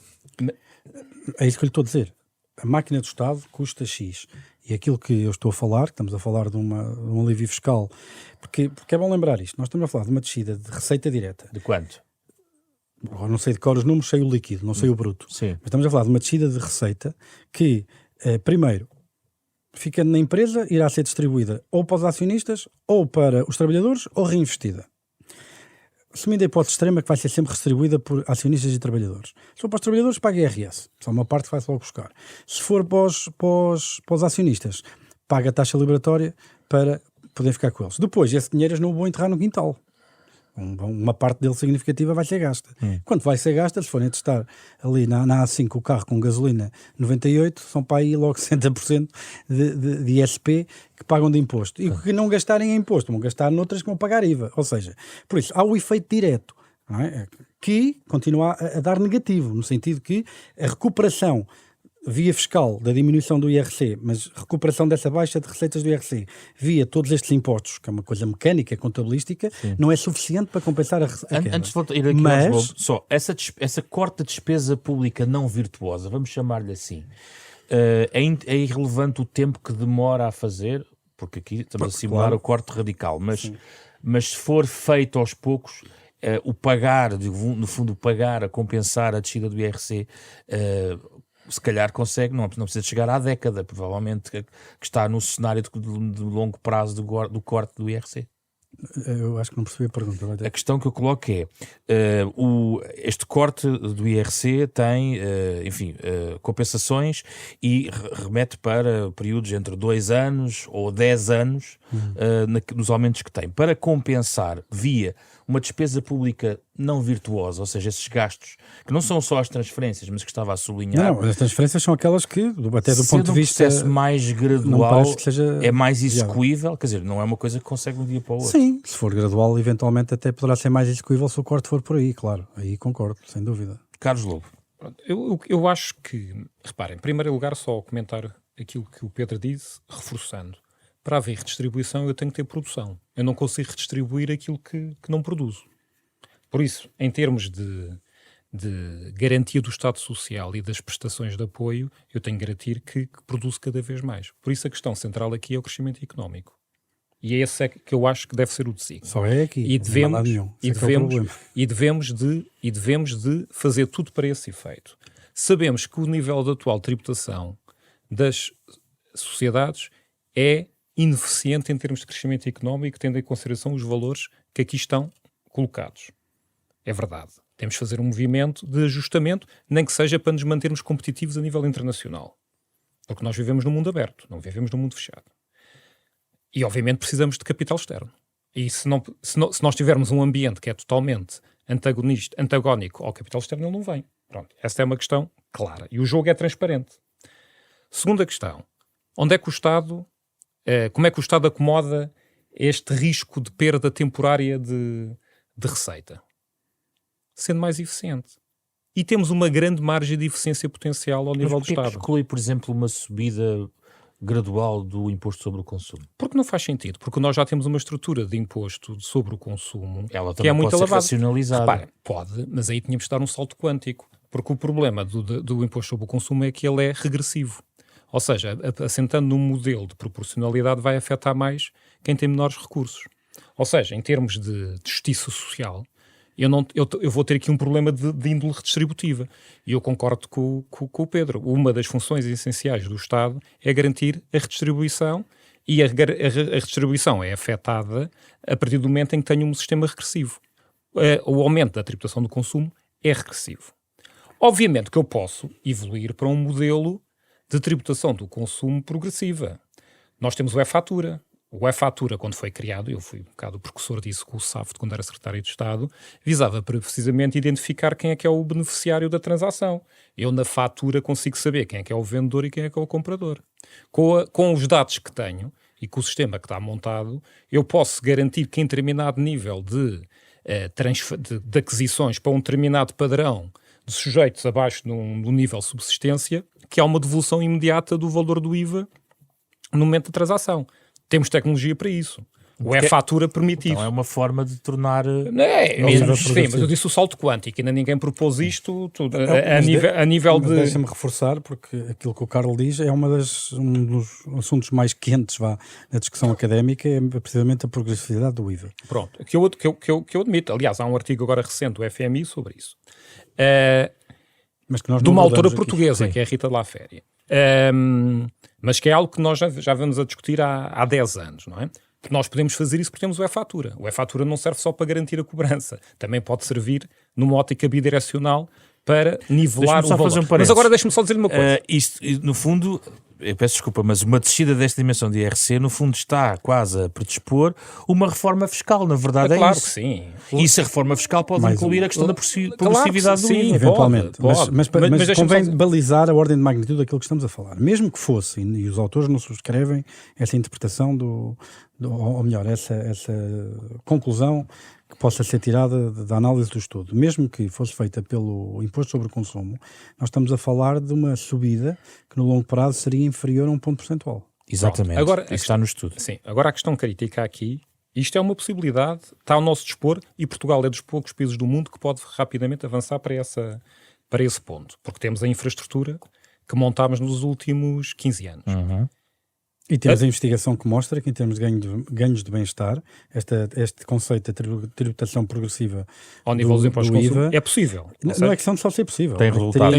É isso que eu lhe estou a dizer. A máquina do Estado custa X. E aquilo que eu estou a falar, que estamos a falar de um alívio fiscal, porque é bom lembrar isto, nós estamos a falar de uma descida de receita direta. De quanto? Eu não sei de cor os números, sei o líquido, não sei o bruto. Sim. Mas estamos a falar de uma descida de receita que, primeiro, ficando na empresa, irá ser distribuída ou para os acionistas, ou para os trabalhadores, ou reinvestida. Assumindo a hipótese extrema que vai ser sempre distribuída por acionistas e trabalhadores. Se for para os trabalhadores, paga IRS. Só uma parte que vai-se logo buscar. Se for para os acionistas, paga a taxa liberatória para poder ficar com eles. Depois, esse dinheiro eles não o vão enterrar no quintal. Uma parte dele significativa vai ser gasta. Quanto vai ser gasta, se forem testar ali na A5 o carro com gasolina 98, são para aí logo 60% de ISP que pagam de imposto. E o que não gastarem em imposto, vão gastar noutras que vão pagar IVA. Ou seja, por isso, há o efeito direto, não é? Que continua a dar negativo, no sentido que a recuperação via fiscal da diminuição do IRC, mas recuperação dessa baixa de receitas do IRC via todos estes impostos, que é uma coisa mecânica, contabilística, não é suficiente para compensar a queda. Antes de ir aqui só, essa corte de despesa pública não virtuosa, vamos chamar-lhe assim, é irrelevante o tempo que demora a fazer, porque aqui estamos a simular o corte radical, mas se for feito aos poucos, o pagar, no fundo, a compensar a descida do IRC, se calhar consegue, não precisa chegar à década, provavelmente, que está no cenário de longo prazo do corte do IRC. Eu acho que não percebi a pergunta. A questão que eu coloco é, este corte do IRC tem, compensações e remete para períodos entre 2 anos ou 10 anos nos aumentos que tem. Para compensar via uma despesa pública não virtuosa, ou seja, esses gastos, que não são só as transferências, mas que estava a sublinhar... Não, as transferências são aquelas que, até do ponto de vista... processo mais gradual, é mais execuível, quer dizer, não é uma coisa que consegue de um dia para o outro. Sim, se for gradual, eventualmente até poderá ser mais execuível se o corte for por aí, claro. Aí concordo, sem dúvida. Carlos Lobo. Eu acho que, reparem, em primeiro lugar, só comentar aquilo que o Pedro disse, reforçando. Para haver redistribuição, eu tenho que ter produção. Eu não consigo redistribuir aquilo que não produzo. Por isso, em termos de garantia do Estado Social e das prestações de apoio, eu tenho que garantir que produzo cada vez mais. Por isso, a questão central aqui é o crescimento económico. E é esse que eu acho que deve ser o desígnio. Só é aqui. E devemos, e devemos de fazer tudo para esse efeito. Sabemos que o nível de atual tributação das sociedades é ineficiente em termos de crescimento económico, tendo em consideração os valores que aqui estão colocados. É verdade. Temos de fazer um movimento de ajustamento, nem que seja para nos mantermos competitivos a nível internacional. Porque nós vivemos num mundo aberto, não vivemos num mundo fechado. E, obviamente, precisamos de capital externo. E se nós tivermos um ambiente que é totalmente antagónico ao capital externo, ele não vem. Pronto, essa é uma questão clara. E o jogo é transparente. Segunda questão. Onde é que o Estado... como é que o Estado acomoda este risco de perda temporária de receita? Sendo mais eficiente. E temos uma grande margem de eficiência potencial ao nível do Estado. Mas exclui, por exemplo, uma subida gradual do imposto sobre o consumo? Porque não faz sentido. Porque nós já temos uma estrutura de imposto sobre o consumo Ela que é muito elevada. Racionalizada. Repara, pode, mas aí tínhamos de dar um salto quântico. Porque o problema do imposto sobre o consumo é que ele é regressivo. Ou seja, assentando num modelo de proporcionalidade vai afetar mais quem tem menores recursos. Ou seja, em termos de justiça social, eu vou ter aqui um problema de índole redistributiva. E eu concordo com o Pedro. Uma das funções essenciais do Estado é garantir a redistribuição, e a redistribuição é afetada a partir do momento em que tenho um sistema regressivo. O aumento da tributação do consumo é regressivo. Obviamente que eu posso evoluir para um modelo de tributação do consumo progressiva. Nós temos o e-fatura. O e-fatura, quando foi criado, eu fui um bocado o precursor disso com o SAFT, quando era secretário de Estado, visava para precisamente identificar quem é que é o beneficiário da transação. Eu, na fatura, consigo saber quem é que é o vendedor e quem é que é o comprador. Com os dados que tenho e com o sistema que está montado, eu posso garantir que em determinado nível de aquisições para um determinado padrão de sujeitos abaixo do nível de subsistência, que há uma devolução imediata do valor do IVA no momento da transação. Temos tecnologia para isso. O e-fatura permite isso. Então é uma forma de tornar... Mas eu disse o salto quântico, ainda ninguém propôs isto a nível de... Deixa-me reforçar, porque aquilo que o Carlos diz é um dos assuntos mais quentes na discussão académica, é precisamente a progressividade do IVA. Pronto, que eu admito. Aliás, há um artigo agora recente do FMI sobre isso. Mas que nós de uma autora aqui. portuguesa, Sim. que é a Rita de la Féria. Mas que é algo que nós já vamos a discutir há 10 anos, não é? Porque nós podemos fazer isso porque temos o e-fatura. O e-fatura não serve só para garantir a cobrança. Também pode servir numa ótica bidirecional para nivelar o valor. Mas agora deixe-me só dizer uma coisa. Isto, no fundo, eu peço desculpa, mas uma descida desta dimensão de IRC, no fundo, está quase a predispor uma reforma fiscal. Na verdade, claro isso. Que sim. E se a reforma fiscal pode incluir a questão da progressividade do IVA. Eventualmente. Pode. Mas convém balizar a ordem de magnitude daquilo que estamos a falar. Mesmo que fosse, e os autores não subscrevem essa interpretação ou melhor, essa conclusão que possa ser tirada da análise do estudo. Mesmo que fosse feita pelo imposto sobre o consumo, nós estamos a falar de uma subida que no longo prazo seria inferior a 1 ponto percentual. Exatamente. Agora, isso está no estudo. Sim. Agora a questão crítica aqui, isto é uma possibilidade, está ao nosso dispor, e Portugal é dos poucos países do mundo que pode rapidamente avançar para esse ponto. Porque temos a infraestrutura que montámos nos últimos 15 anos. Uhum. E temos a investigação que mostra que, em termos de ganhos de bem-estar, este conceito de tributação progressiva ao nível dos impostos de consumo é possível. Não é questão de só ser possível. Tem resultado.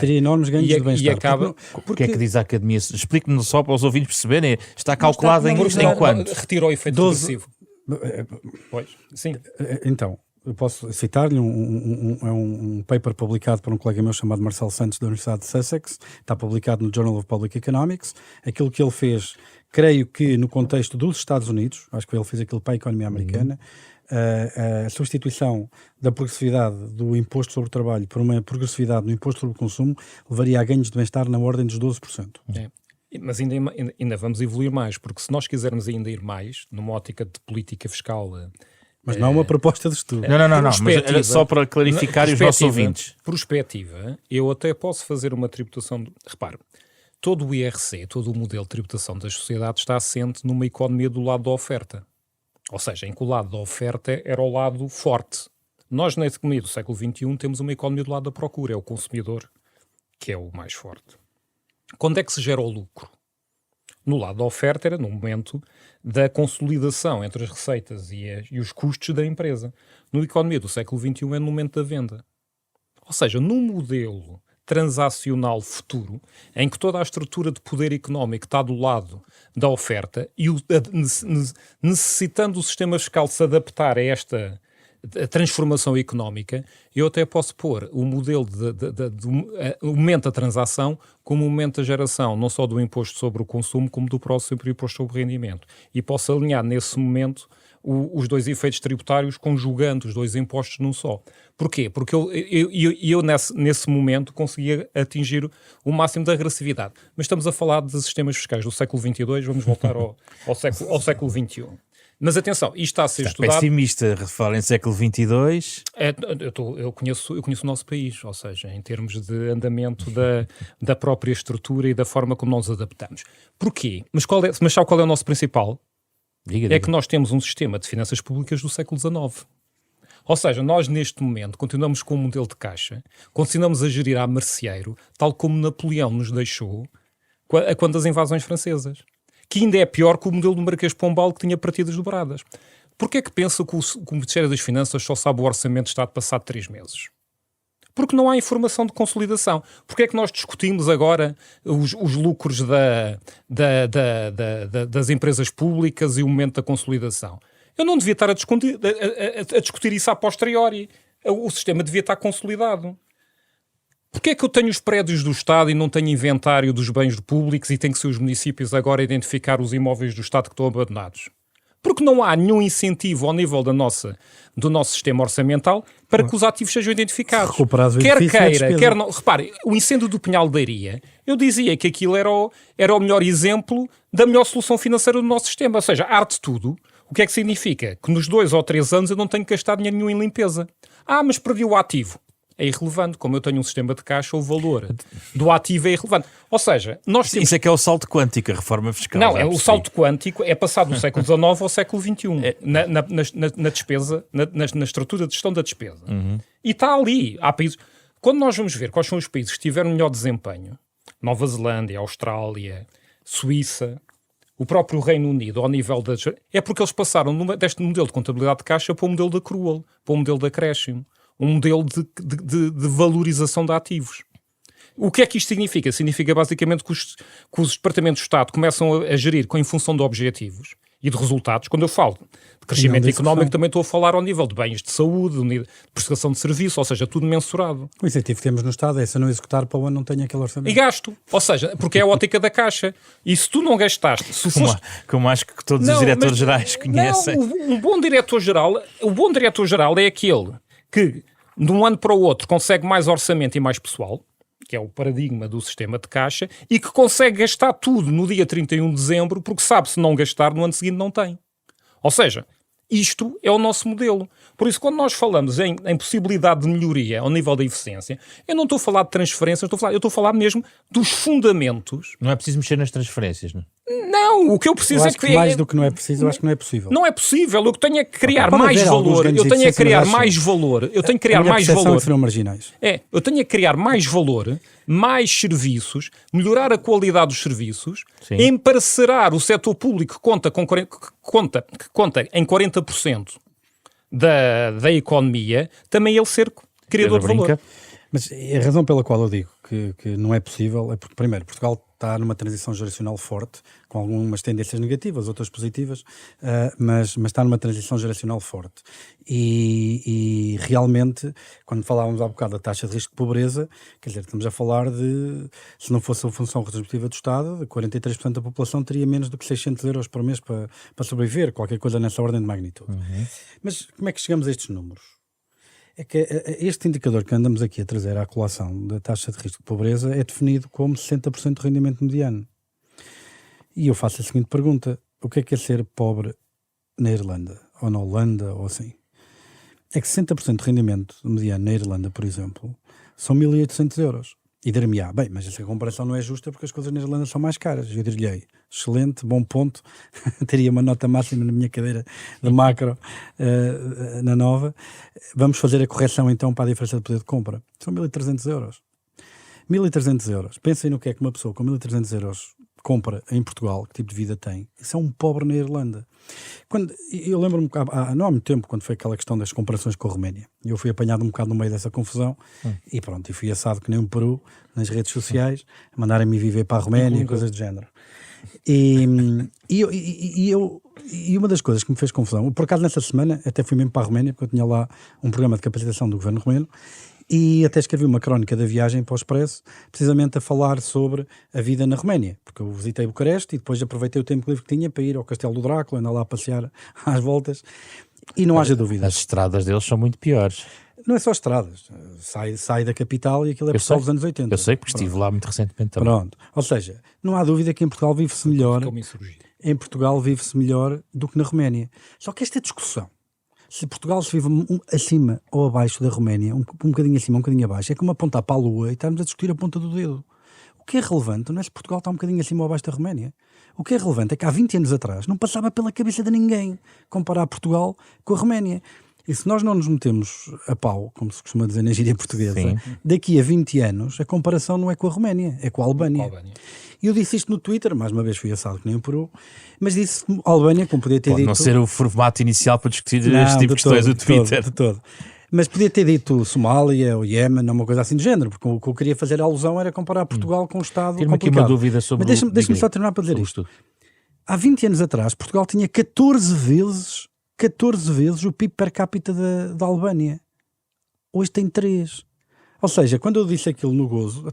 Teria enormes ganhos de bem-estar. E acaba... O que é que diz a Academia? Explique-me só para os ouvintes perceberem. Está calculado em quanto? Retira o efeito progressivo. Pois, sim. Então, eu posso citar-lhe um paper publicado por um colega meu chamado Marcelo Santos, da Universidade de Sussex. Está publicado no Journal of Public Economics. Aquilo que ele fez, creio que no contexto dos Estados Unidos, acho que ele fez aquilo para a economia americana, a substituição da progressividade do imposto sobre o trabalho por uma progressividade no imposto sobre o consumo levaria a ganhos de bem-estar na ordem dos 12%. É. Mas ainda vamos evoluir mais, porque se nós quisermos ainda ir mais, numa ótica de política fiscal... Mas não é uma proposta de estudo. Não. Mas era só para clarificar os nossos ouvintes. Prospectiva, eu até posso fazer uma tributação... Repare, todo o IRC, todo o modelo de tributação das sociedades está assente numa economia do lado da oferta. Ou seja, em que o lado da oferta era o lado forte. Nós, na economia do século XXI, temos uma economia do lado da procura. É o consumidor que é o mais forte. Quando é que se gera o lucro? No lado da oferta era no momento da consolidação entre as receitas e os custos da empresa. Na economia do século XXI é no momento da venda. Ou seja, num modelo transacional futuro, em que toda a estrutura de poder económico está do lado da oferta e necessitando o sistema fiscal se adaptar a esta transformação económica, eu até posso pôr o modelo o momento da transação como o momento da geração, não só do imposto sobre o consumo, como do próximo imposto sobre o rendimento. E posso alinhar nesse momento os dois efeitos tributários, conjugando os dois impostos num só. Porquê? Porque eu nesse momento conseguia atingir o máximo da agressividade. Mas estamos a falar de sistemas fiscais do século XXII, vamos voltar ao século XXI. Mas atenção, isto está a ser estudado... pessimista, fala em século XXII... Eu conheço o nosso país, ou seja, em termos de andamento da própria estrutura e da forma como nós adaptamos. Porquê? Mas sabe qual é o nosso principal? Diga. É que nós temos um sistema de finanças públicas do século XIX. Ou seja, nós neste momento continuamos com um modelo de caixa, continuamos a gerir a merceeiro, tal como Napoleão nos deixou quando das invasões francesas. Que ainda é pior que o modelo do Marquês de Pombal, que tinha partidas dobradas. Porquê é que pensa que o Ministério das Finanças só sabe o orçamento de Estado passado 3 meses? Porque não há informação de consolidação. Porquê é que nós discutimos agora os lucros das empresas públicas e o momento da consolidação? Eu não devia estar a discutir isso a posteriori. O sistema devia estar consolidado. Porquê é que eu tenho os prédios do Estado e não tenho inventário dos bens públicos e tem que ser os municípios agora a identificar os imóveis do Estado que estão abandonados? Porque não há nenhum incentivo ao nível do nosso sistema orçamental para que os ativos sejam identificados. Quer queira, quer não. Repare, o incêndio do Pinhal de Leiria, eu dizia que aquilo era o melhor exemplo da melhor solução financeira do nosso sistema. Ou seja, arte de tudo. O que é que significa? Que nos 2 ou 3 anos eu não tenho que gastar dinheiro nenhum em limpeza. Mas perdi o ativo. É irrelevante. Como eu tenho um sistema de caixa, o valor do ativo é irrelevante. Ou seja, nós temos... Isso é que é o salto quântico, a reforma fiscal. Não, o salto quântico é passar do século XIX ao século XXI, na despesa, na estrutura de gestão da despesa. Uhum. E está ali. Há países... Quando nós vamos ver quais são os países que tiveram melhor desempenho, Nova Zelândia, Austrália, Suíça, o próprio Reino Unido, ao nível das... É porque eles passaram deste modelo de contabilidade de caixa para o modelo de accrual, para o modelo de acréscimo. Um modelo de valorização de ativos. O que é que isto significa? Significa basicamente que os departamentos de Estado começam a gerir em função de objetivos e de resultados. Quando eu falo de crescimento económico, também estou a falar ao nível de bens de saúde, de prestação de serviço, ou seja, tudo mensurado. O incentivo que temos no Estado é se eu não executar para o ano não tenho aquele orçamento. E gasto. Ou seja, porque é a ótica da caixa. E se tu não gastaste... Como acho que todos os diretores gerais conhecem. Não, o bom diretor-geral é aquele que de um ano para o outro consegue mais orçamento e mais pessoal, que é o paradigma do sistema de caixa, e que consegue gastar tudo no dia 31 de dezembro, porque sabe, se não gastar, no ano seguinte não tem. Ou seja, isto é o nosso modelo. Por isso, quando nós falamos em possibilidade de melhoria ao nível da eficiência, eu não estou a falar de transferências, eu estou a falar mesmo dos fundamentos. Não é preciso mexer nas transferências, não? Não, o que eu preciso é que... mais do que não é preciso, eu acho que não é possível. Não é possível, eu tenho é que criar mais valor. Eu tenho é que criar mais valor. Eu tenho que criar mais valor. Serão marginais. Eu tenho é que criar mais valor, mais serviços, melhorar a qualidade dos serviços, emparcerar o setor público que conta em 40% da economia, também ele ser criador de valor. Mas a razão pela qual eu digo que não é possível é porque, primeiro, Portugal está numa transição geracional forte, com algumas tendências negativas, outras positivas, mas está numa transição geracional forte. E realmente, quando falávamos há bocado da taxa de risco de pobreza, quer dizer, estamos a falar de, se não fosse a função redistributiva do Estado, 43% da população teria menos do que 600 euros por mês para sobreviver, qualquer coisa nessa ordem de magnitude. Uhum. Mas como é que chegamos a estes números? É que este indicador que andamos aqui a trazer à colação da taxa de risco de pobreza é definido como 60% de rendimento mediano. E eu faço a seguinte pergunta: o que é ser pobre na Irlanda? Ou na Holanda, ou assim? É que 60% de rendimento mediano na Irlanda, por exemplo, são 1.800 euros. E dir-me, bem, mas essa comparação não é justa porque as coisas na Irlanda são mais caras. Eu dir-lhe, excelente, bom ponto, teria uma nota máxima na minha cadeira de macro na nova. Vamos fazer a correção então para a diferença de poder de compra. São 1.300 euros. 1.300 euros. Pensem no que é que uma pessoa com 1.300 euros compra em Portugal, que tipo de vida tem, isso é um pobre na Irlanda. Eu lembro-me não há muito tempo, quando foi aquela questão das comparações com a Roménia. Eu fui apanhado um bocado no meio dessa confusão e pronto, e fui assado que nem um peru nas redes sociais, a mandarem-me viver para a Roménia, coisas do género. E uma das coisas que me fez confusão, por acaso nessa semana até fui mesmo para a Roménia, porque eu tinha lá um programa de capacitação do governo romeno, e até escrevi uma crónica da viagem para o Expresso, precisamente a falar sobre a vida na Roménia, porque eu visitei Bucareste e depois aproveitei o tempo livre que tinha para ir ao Castelo do Drácula, andar lá a passear às voltas, e não haja dúvida. As estradas deles são muito piores. Não é só estradas, sai da capital e aquilo é Portugal dos anos 80. Eu sei, porque estive lá muito recentemente também. Pronto, ou seja, não há dúvida que em Portugal vive-se melhor, do que na Roménia. Só que esta discussão, se Portugal se vive acima ou abaixo da Roménia, um bocadinho acima, um bocadinho abaixo, é como apontar para a Lua e estarmos a discutir a ponta do dedo. O que é relevante não é se Portugal está um bocadinho acima ou abaixo da Roménia. O que é relevante é que há 20 anos atrás não passava pela cabeça de ninguém comparar Portugal com a Roménia. E se nós não nos metemos a pau, como se costuma dizer na gíria portuguesa, daqui a 20 anos a comparação não é com a Roménia, é com a Albânia. E eu disse isto no Twitter, mais uma vez fui assado que nem um peru, mas disse a Albânia, como podia ter Pode dito... não ser o formato inicial para discutir este tipo de questões do Twitter. De todo. Mas podia ter dito Somália ou Iémen, ou uma coisa assim do género, porque o que eu queria fazer a alusão era comparar Portugal com um Estado complicado. Tenho aqui uma dúvida sobre... Mas deixa-me só terminar para dizer isto. Há 20 anos atrás, Portugal tinha 14 vezes o PIB per capita da Albânia. Hoje tem 3. Ou seja, quando eu disse aquilo no gozo,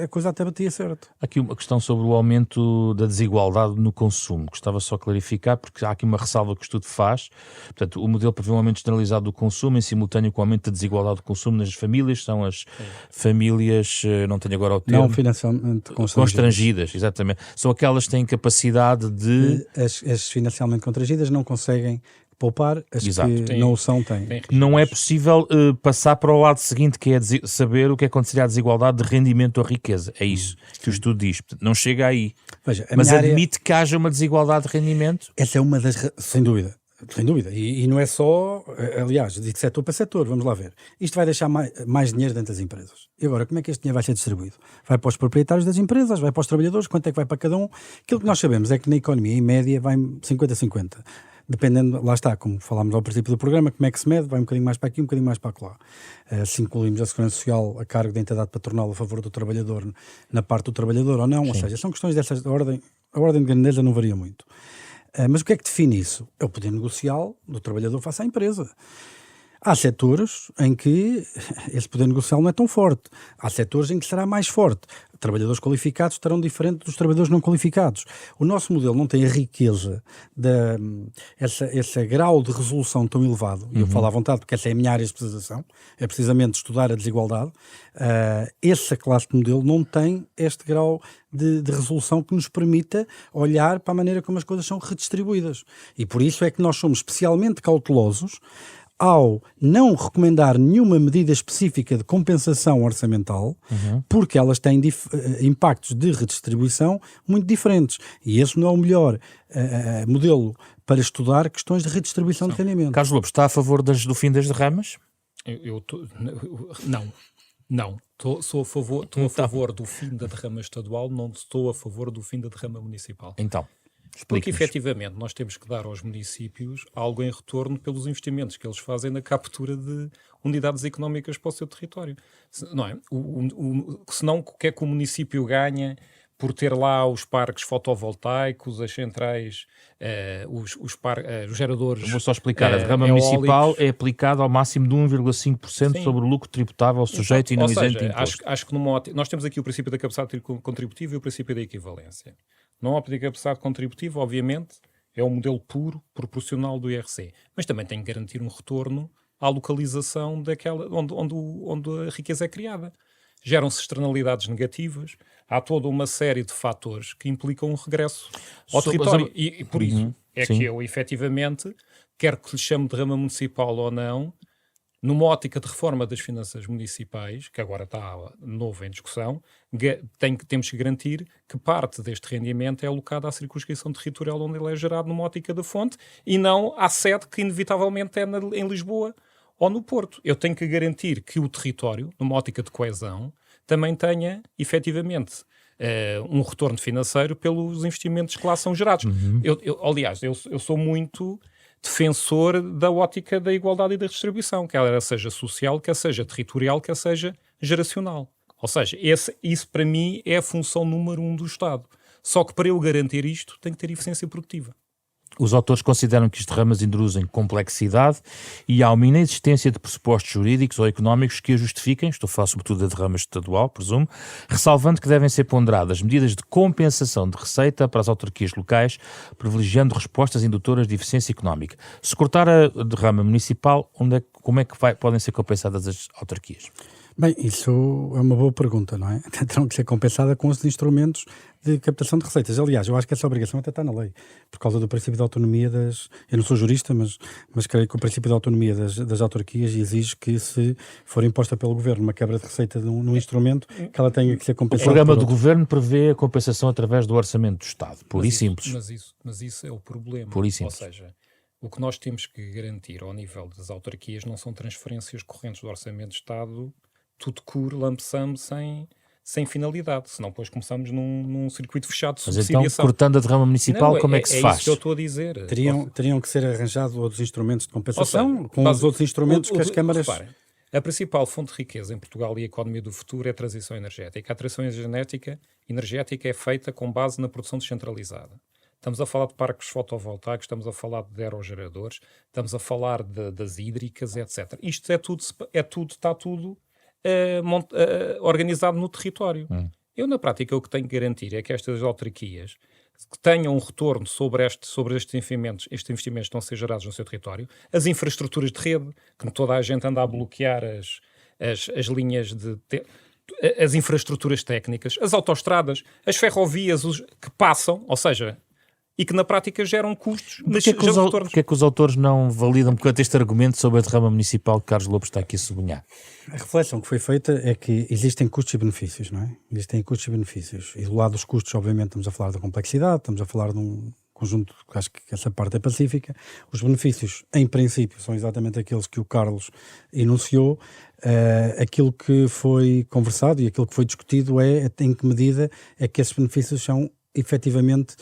a coisa até batia certo. Aqui uma questão sobre o aumento da desigualdade no consumo. Gostava só de clarificar, porque há aqui uma ressalva que o estudo faz. Portanto, o modelo prevê um aumento generalizado do consumo, em simultâneo com o aumento da desigualdade do consumo nas famílias. São as famílias, não tenho agora o termo... Não financialmente constrangidas, exatamente. São aquelas que têm capacidade de... As financialmente constrangidas não conseguem poupar, as Exato. que não o são têm. Não é possível passar para o lado seguinte, que é saber o que é considerado desigualdade de rendimento ou riqueza. É isso que o estudo diz. Não chega aí. Veja, mas admite que haja uma desigualdade de rendimento? Essa é uma das... Sem dúvida. Sem dúvida. E não é só... Aliás, de setor para setor. Vamos lá ver. Isto vai deixar mais dinheiro dentro das empresas. E agora, como é que este dinheiro vai ser distribuído? Vai para os proprietários das empresas? Vai para os trabalhadores? Quanto é que vai para cada um? Aquilo que nós sabemos é que na economia, em média, vai 50-50. Dependendo, lá está, como falámos ao princípio do programa, como é que se mede, vai um bocadinho mais para aqui, um bocadinho mais para lá. Se incluímos a segurança social a cargo da entidade patronal a favor do trabalhador, na parte do trabalhador ou não, ou seja, são questões dessas ordem, a ordem de grandeza não varia muito. Mas o que é que define isso? É o poder negocial do trabalhador face à empresa. Há setores em que esse poder negocial não é tão forte. Há setores em que será mais forte. Trabalhadores qualificados estarão diferentes dos trabalhadores não qualificados. O nosso modelo não tem a riqueza, esse grau de resolução tão elevado. E eu falo à vontade porque essa é a minha área de especialização. É precisamente estudar a desigualdade. Essa classe de modelo não tem este grau de resolução que nos permita olhar para a maneira como as coisas são redistribuídas. E por isso é que nós somos especialmente cautelosos ao não recomendar nenhuma medida específica de compensação orçamental, porque elas têm impactos de redistribuição muito diferentes. E esse não é o melhor modelo para estudar questões de redistribuição de rendimento. Carlos Lopes, está a favor do fim das derramas? Não. Estou a favor do fim da derrama estadual, não estou a favor do fim da derrama municipal. Então, porque efetivamente nós temos que dar aos municípios algo em retorno pelos investimentos que eles fazem na captura de unidades económicas para o seu território. Não é? Senão, o que é que o município ganha por ter lá os parques fotovoltaicos, as centrais, os geradores? Vou só explicar. A derrama municipal é aplicada ao máximo de 1,5% sobre o lucro tributável sujeito e não isento de imposto. Acho que nós temos aqui o princípio da capacidade contributiva e o princípio da equivalência. Não óptica de capacidade contributiva, obviamente, é o modelo puro, proporcional do IRC. Mas também tem que garantir um retorno à localização daquela onde a riqueza é criada. Geram-se externalidades negativas, há toda uma série de fatores que implicam um regresso ao território. E por isso que eu, efetivamente, quer que lhe chame de derrama municipal ou não, numa ótica de reforma das finanças municipais, que agora está novo em discussão, temos que garantir que parte deste rendimento é alocado à circunscrição territorial onde ele é gerado numa ótica da fonte e não à sede que inevitavelmente é em Lisboa ou no Porto. Eu tenho que garantir que o território, numa ótica de coesão, também tenha, efetivamente, um retorno financeiro pelos investimentos que lá são gerados. Aliás, eu sou muito defensor da ótica da igualdade e da redistribuição, quer ela seja social, quer seja territorial, quer seja geracional. Ou seja, isso para mim é a função número 1 do Estado. Só que para eu garantir isto, tem que ter eficiência produtiva. Os autores consideram que as derramas introduzem complexidade e há uma inexistência de pressupostos jurídicos ou económicos que a justifiquem, estou a falar sobretudo da derrama estadual, presumo, ressalvando que devem ser ponderadas medidas de compensação de receita para as autarquias locais, privilegiando respostas indutoras de eficiência económica. Se cortar a derrama municipal, como é que podem ser compensadas as autarquias? Bem, isso é uma boa pergunta, não é? Terão que ser compensada com os instrumentos de captação de receitas. Aliás, eu acho que essa obrigação até está na lei, por causa do princípio de autonomia das... Eu não sou jurista, mas creio que o princípio de autonomia das autarquias exige que, se for imposta pelo Governo uma quebra de receita num instrumento, que ela tenha que ser compensada. O programa do Governo prevê a compensação através do Orçamento do Estado, puro e simples. Mas isso é o problema. Puro e simples. Ou seja, o que nós temos que garantir ao nível das autarquias não são transferências correntes do Orçamento do Estado, tudo cure, lump sum, sem finalidade. Senão depois começamos num circuito fechado de subsidiação. Mas então, cortando a derrama municipal, como é que se faz? É isso que eu estou a dizer. Teriam que ser arranjados outros instrumentos de compensação, com os outros instrumentos que as câmaras... Reparem, a principal fonte de riqueza em Portugal e a economia do futuro é a transição energética. A transição energética é feita com base na produção descentralizada. Estamos a falar de parques fotovoltaicos, estamos a falar de aerogeradores, estamos a falar das hídricas, etc. Isto está tudo organizado no território. Eu, na prática, o que tenho que garantir é que estas autarquias que tenham um retorno sobre estes investimentos que estão a ser gerados no seu território, as infraestruturas de rede, que toda a gente anda a bloquear as linhas as infraestruturas técnicas, as autoestradas, as ferrovias que passam, ou seja, e que na prática geram custos, mas geram retornos. Porquê é que os autores não validam este argumento sobre a derrama municipal que Carlos Lopes está aqui a sublinhar? A reflexão que foi feita é que existem custos e benefícios, não é? Existem custos e benefícios. E do lado dos custos, obviamente, estamos a falar da complexidade, estamos a falar de um conjunto, que acho que essa parte é pacífica. Os benefícios, em princípio, são exatamente aqueles que o Carlos enunciou. Aquilo que foi conversado e aquilo que foi discutido é em que medida é que esses benefícios são efetivamente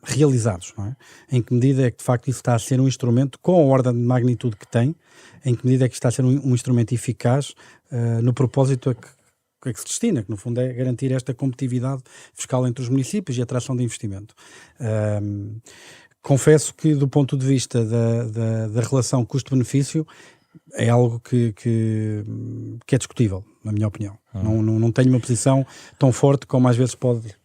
realizados, não é? Em que medida é que de facto isso está a ser um instrumento com a ordem de magnitude que tem, em que medida é que está a ser um instrumento eficaz no propósito a que se destina, que no fundo é garantir esta competitividade fiscal entre os municípios e a atração de investimento. Confesso que do ponto de vista da relação custo-benefício é algo que é discutível, na minha opinião. Não tenho uma posição tão forte como às vezes pode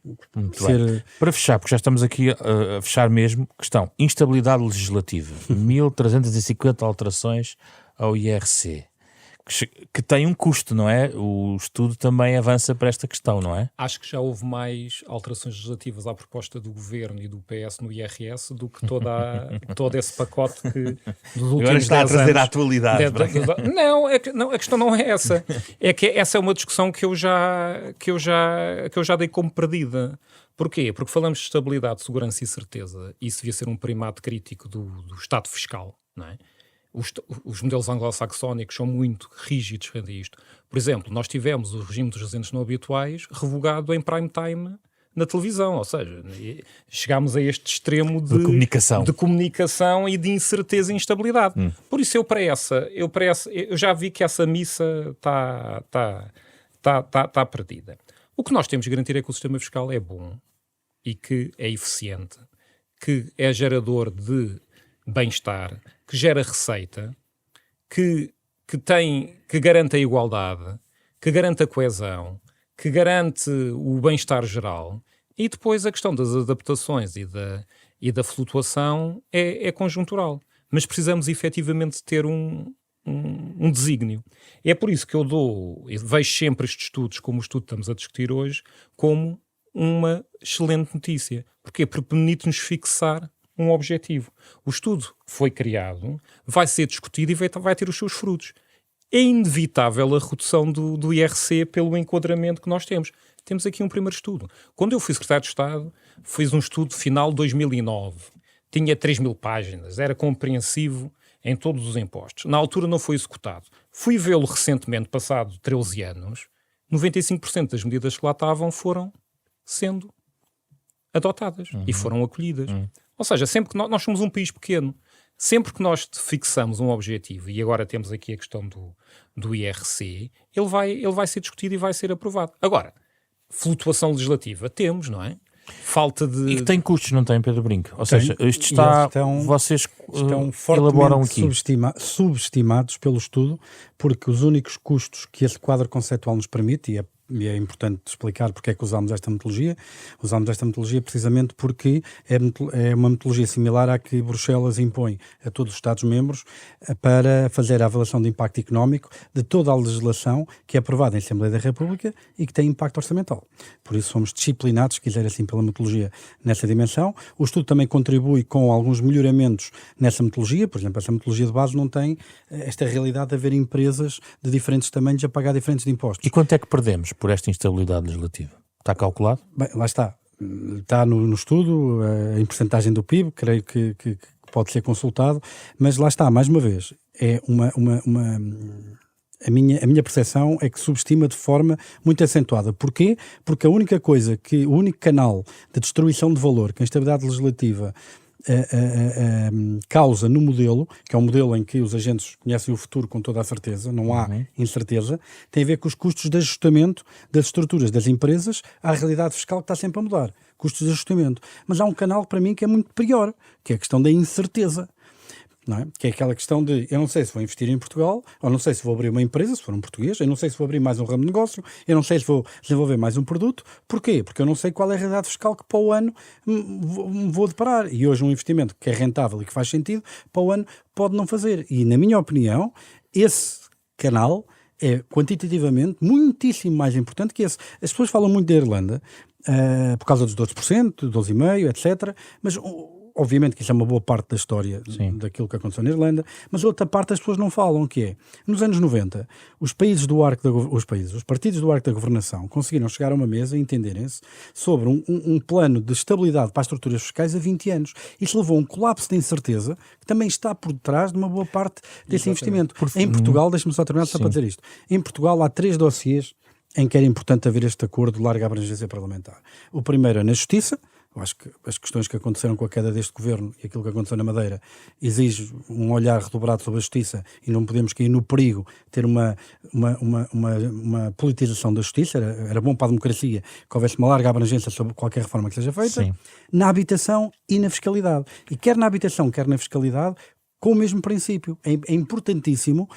ser. Bem. Para fechar, porque já estamos aqui a fechar mesmo, questão: instabilidade legislativa. 1.350 alterações ao IRC, que tem um custo, não é? O estudo também avança para esta questão, não é? Acho que já houve mais alterações legislativas à proposta do Governo e do PS no IRS do que todo esse pacote que dos últimos agora está 10 a trazer anos, a atualidade. Não, a questão não é essa. É que essa é uma discussão que eu já dei como perdida. Porquê? Porque falamos de estabilidade, segurança e certeza. Isso devia ser um primado crítico do Estado fiscal, não é? Os modelos anglo-saxónicos são muito rígidos a isto. Por exemplo, nós tivemos o regime dos residentes não habituais revogado em prime time na televisão, ou seja, chegámos a este extremo de comunicação e de incerteza e instabilidade. Por isso eu já vi que essa missa está perdida. O que nós temos de garantir é que o sistema fiscal é bom e que é eficiente, que é gerador de bem-estar, que gera receita, que garante a igualdade, que garante a coesão, que garante o bem-estar geral. E depois a questão das adaptações e da flutuação é conjuntural. Mas precisamos efetivamente ter um desígnio. É por isso que eu vejo sempre estes estudos, como o estudo que estamos a discutir hoje, como uma excelente notícia. Porquê? Porque permite-nos fixar um objetivo. O estudo foi criado, vai ser discutido e vai ter os seus frutos. É inevitável a redução do IRC pelo enquadramento que nós temos. Temos aqui um primeiro estudo. Quando eu fui secretário de Estado, fiz um estudo final de 2009. Tinha 3.000 páginas, era compreensivo em todos os impostos. Na altura não foi executado. Fui vê-lo recentemente, passado 13 anos, 95% das medidas que lá estavam foram sendo adotadas e foram acolhidas. Ou seja, sempre que nós somos um país pequeno, sempre que nós fixamos um objetivo, e agora temos aqui a questão do IRC, ele vai ser discutido e vai ser aprovado. Agora, flutuação legislativa temos, não é? Falta de... E que tem custos, não tem, Pedro Brinco? Ou seja, isto está... vocês estão elaboram fortemente aqui. subestimados pelo estudo, porque os únicos custos que esse quadro conceitual nos permite, e é importante explicar porque é que usámos esta metodologia. Usámos esta metodologia precisamente porque é uma metodologia similar à que Bruxelas impõe a todos os Estados-membros para fazer a avaliação de impacto económico de toda a legislação que é aprovada em Assembleia da República e que tem impacto orçamental. Por isso somos disciplinados, se quiser assim, pela metodologia nessa dimensão. O estudo também contribui com alguns melhoramentos nessa metodologia. Por exemplo, essa metodologia de base não tem esta realidade de haver empresas de diferentes tamanhos a pagar diferentes de impostos. E quanto é que perdemos por esta instabilidade legislativa? Está calculado? Bem, lá está. Está no estudo, em percentagem do PIB, creio que pode ser consultado, mas lá está, mais uma vez, é a minha percepção é que subestima de forma muito acentuada. Porquê? Porque o único canal de destruição de valor que a instabilidade legislativa causa no modelo, que é um modelo em que os agentes conhecem o futuro com toda a certeza, não há incerteza, tem a ver com os custos de ajustamento das estruturas das empresas à realidade fiscal que está sempre a mudar. Custos de ajustamento. Mas há um canal para mim que é muito pior, que é a questão da incerteza. Não é? Que é aquela questão de, eu não sei se vou investir em Portugal, ou não sei se vou abrir uma empresa, se for um português, eu não sei se vou abrir mais um ramo de negócio, eu não sei se vou desenvolver mais um produto. Porquê? Porque eu não sei qual é a realidade fiscal que para o ano me vou deparar. E hoje um investimento que é rentável e que faz sentido, para o ano pode não fazer. E na minha opinião, esse canal é quantitativamente muitíssimo mais importante que esse. As pessoas falam muito da Irlanda, por causa dos 12%, 12,5%, etc. Mas... obviamente que isso é uma boa parte da história daquilo que aconteceu na Irlanda, mas outra parte as pessoas não falam, que é, nos anos 90, os partidos do arco da governação conseguiram chegar a uma mesa e entenderem-se sobre um plano de estabilidade para as estruturas fiscais há 20 anos. Isso levou a um colapso de incerteza que também está por detrás de uma boa parte desse investimento. Em Portugal, deixe-me só terminar só para dizer isto, em Portugal há 3 dossiês em que era importante haver este acordo de larga abrangência parlamentar. O primeiro é na Justiça. Eu acho que as questões que aconteceram com a queda deste governo e aquilo que aconteceu na Madeira exige um olhar redobrado sobre a justiça e não podemos cair no perigo de ter uma politização da justiça. Era bom para a democracia que houvesse uma larga abrangência sobre qualquer reforma que seja feita. Sim. Na habitação e na fiscalidade. E quer na habitação, quer na fiscalidade, com o mesmo princípio. É importantíssimo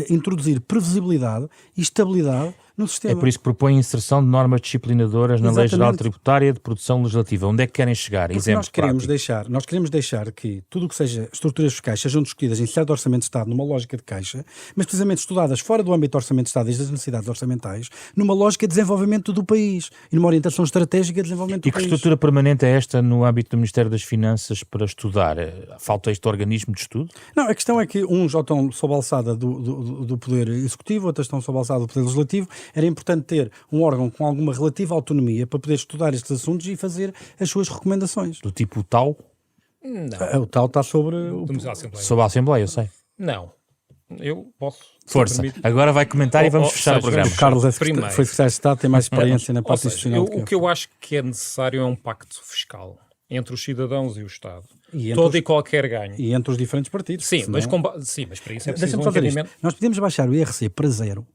introduzir previsibilidade e estabilidade no sistema. É por isso que propõe a inserção de normas disciplinadoras na Lei Geral Tributária de Produção Legislativa. Onde é que querem chegar? Porque Exemplo nós queremos deixar que tudo o que seja estruturas fiscais sejam discutidas em sede de Orçamento de Estado, numa lógica de caixa, mas precisamente estudadas fora do âmbito do Orçamento de Estado e das necessidades orçamentais, numa lógica de desenvolvimento do país e numa orientação estratégica de desenvolvimento do país. E que estrutura permanente é esta no âmbito do Ministério das Finanças para estudar? Falta este organismo de estudo? Não, a questão é que uns já estão sob a alçada do Poder Executivo, outros estão sob a alçada do Poder Legislativo. Era importante ter um órgão com alguma relativa autonomia para poder estudar estes assuntos e fazer as suas recomendações. Do tipo TAU? Não. O TAU está sobre a Assembleia, eu sei. Não. Eu posso... Força. Agora vai comentar e vamos fechar o programa. O Carlos foi secretário de Estado, tem mais experiência na parte institucional. O que eu acho que é necessário é um pacto fiscal entre os cidadãos e o Estado. E todo e qualquer ganho. E entre os diferentes partidos. Sim, mas para isso é preciso um entendimento. Nós podemos baixar o IRC para 0,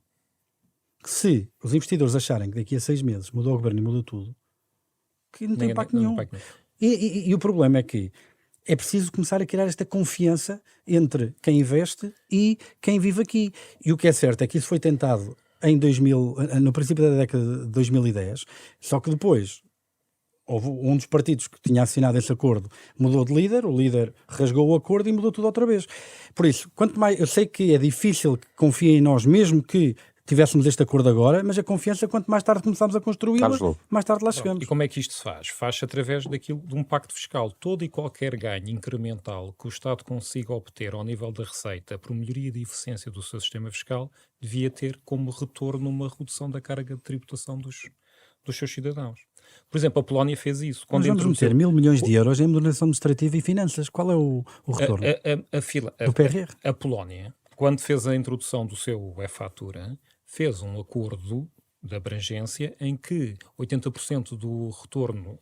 que se os investidores acharem que daqui a 6 meses mudou o governo e muda tudo, que não tem impacto nenhum. E o problema é que é preciso começar a criar esta confiança entre quem investe e quem vive aqui. E o que é certo é que isso foi tentado no princípio da década de 2010, só que depois houve um dos partidos que tinha assinado esse acordo, mudou de líder, o líder rasgou o acordo e mudou tudo outra vez. Por isso, quanto mais, eu sei que é difícil que confiem em nós, mesmo que tivéssemos este acordo agora, mas a confiança, quanto mais tarde começarmos a construí-la, mais tarde lá chegamos. E como é que isto se faz? Faz-se através de um pacto fiscal. Todo e qualquer ganho incremental que o Estado consiga obter ao nível da receita por melhoria de eficiência do seu sistema fiscal, devia ter como retorno uma redução da carga de tributação dos seus cidadãos. Por exemplo, a Polónia fez isso. Nós vamos meter 1.000 milhões de euros em modernização administrativa e finanças. Qual é o retorno? Do PRR? A Polónia, quando fez a introdução do seu e-fatura, fez um acordo de abrangência em que 80% do retorno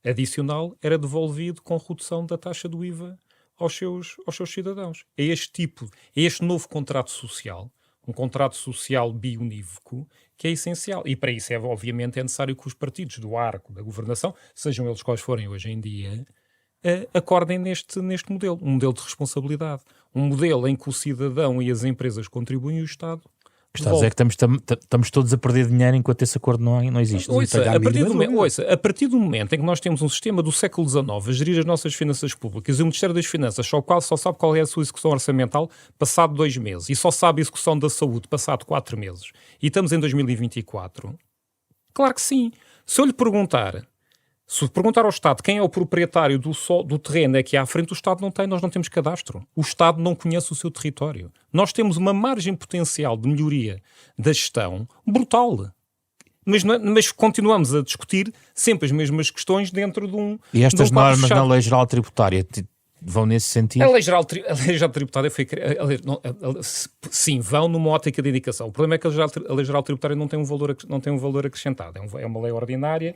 adicional era devolvido com redução da taxa do IVA aos seus cidadãos. É este novo contrato social, um contrato social bionívoco, que é essencial. E para isso, obviamente, é necessário que os partidos do arco da governação, sejam eles quais forem hoje em dia, acordem neste modelo. Um modelo de responsabilidade. Um modelo em que o cidadão e as empresas contribuem e o Estado Está a dizer que estamos todos a perder dinheiro enquanto esse acordo não existe. A partir do momento em que nós temos um sistema do século XIX a gerir as nossas finanças públicas e o Ministério das Finanças só sabe qual é a sua execução orçamental passado 2 meses e só sabe a execução da saúde passado 4 meses e estamos em 2024, claro que sim. Se perguntar ao Estado quem é o proprietário do terreno aqui à frente, o Estado não tem, nós não temos cadastro. O Estado não conhece o seu território. Nós temos uma margem potencial de melhoria da gestão brutal. Mas continuamos a discutir sempre as mesmas questões dentro de um... E estas normas na Lei Geral Tributária vão nesse sentido? A Lei Geral Tributária foi... Sim, vão numa ótica de indicação. O problema é que a Lei Geral Tributária não tem um valor acrescentado. É uma lei ordinária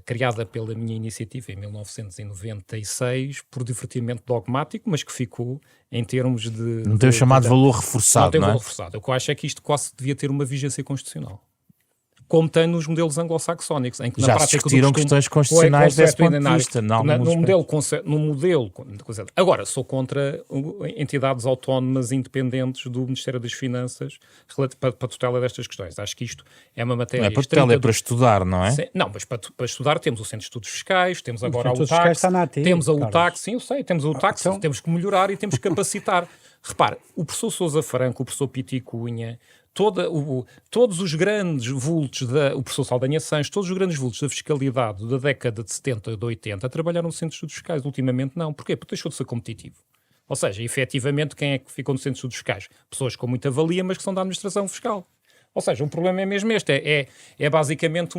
criada pela minha iniciativa em 1996 por divertimento dogmático, mas que ficou em termos de... Não tem o chamado valor reforçado, não tem valor reforçado. O que eu acho é que isto quase devia ter uma vigência constitucional. Como tem nos modelos anglo-saxónicos, em que na já prática se discutiram questões constitucionais desse ponto de vista. Agora, sou contra entidades autónomas independentes do Ministério das Finanças para a tutela destas questões. Acho que isto é uma matéria... Não é para tutela, é para estudar, não é? Não, mas para estudar temos o Centro de Estudos Fiscais, temos agora a UTAX, temos a UTAX, sim, eu sei, temos a UTAX, temos que melhorar e temos que capacitar. Repare, o professor Sousa Franco, o professor Piti Cunha, todos os grandes vultos, o professor Saldanha Sanches, todos os grandes vultos da fiscalidade da década de 70 e de 80 trabalharam no Centro de Estudos Fiscais, ultimamente não. Porquê? Porque deixou de ser competitivo. Ou seja, efetivamente, quem é que ficou no Centro de Estudos Fiscais? Pessoas com muita valia, mas que são da administração fiscal. Ou seja, o problema é mesmo este, é basicamente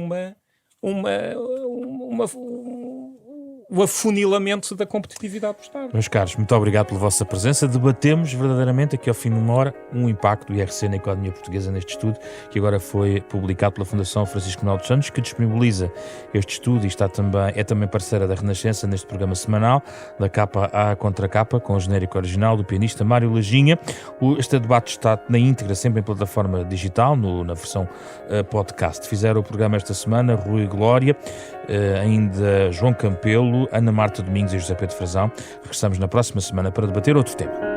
o afunilamento da competitividade do Estado. Meus caros, muito obrigado pela vossa presença. Debatemos verdadeiramente aqui ao fim de uma hora um impacto do IRC na economia portuguesa neste estudo, que agora foi publicado pela Fundação Francisco Manuel dos Santos, que disponibiliza este estudo e é também parceira da Renascença neste programa semanal, da capa à contracapa, com o genérico original do pianista Mário Lajinha. Este debate está na íntegra, sempre em plataforma digital, na versão podcast. Fizeram o programa esta semana Rui Glória, ainda João Campelo, Ana Marta Domingos e José Pedro Frazão. Regressamos na próxima semana para debater outro tema.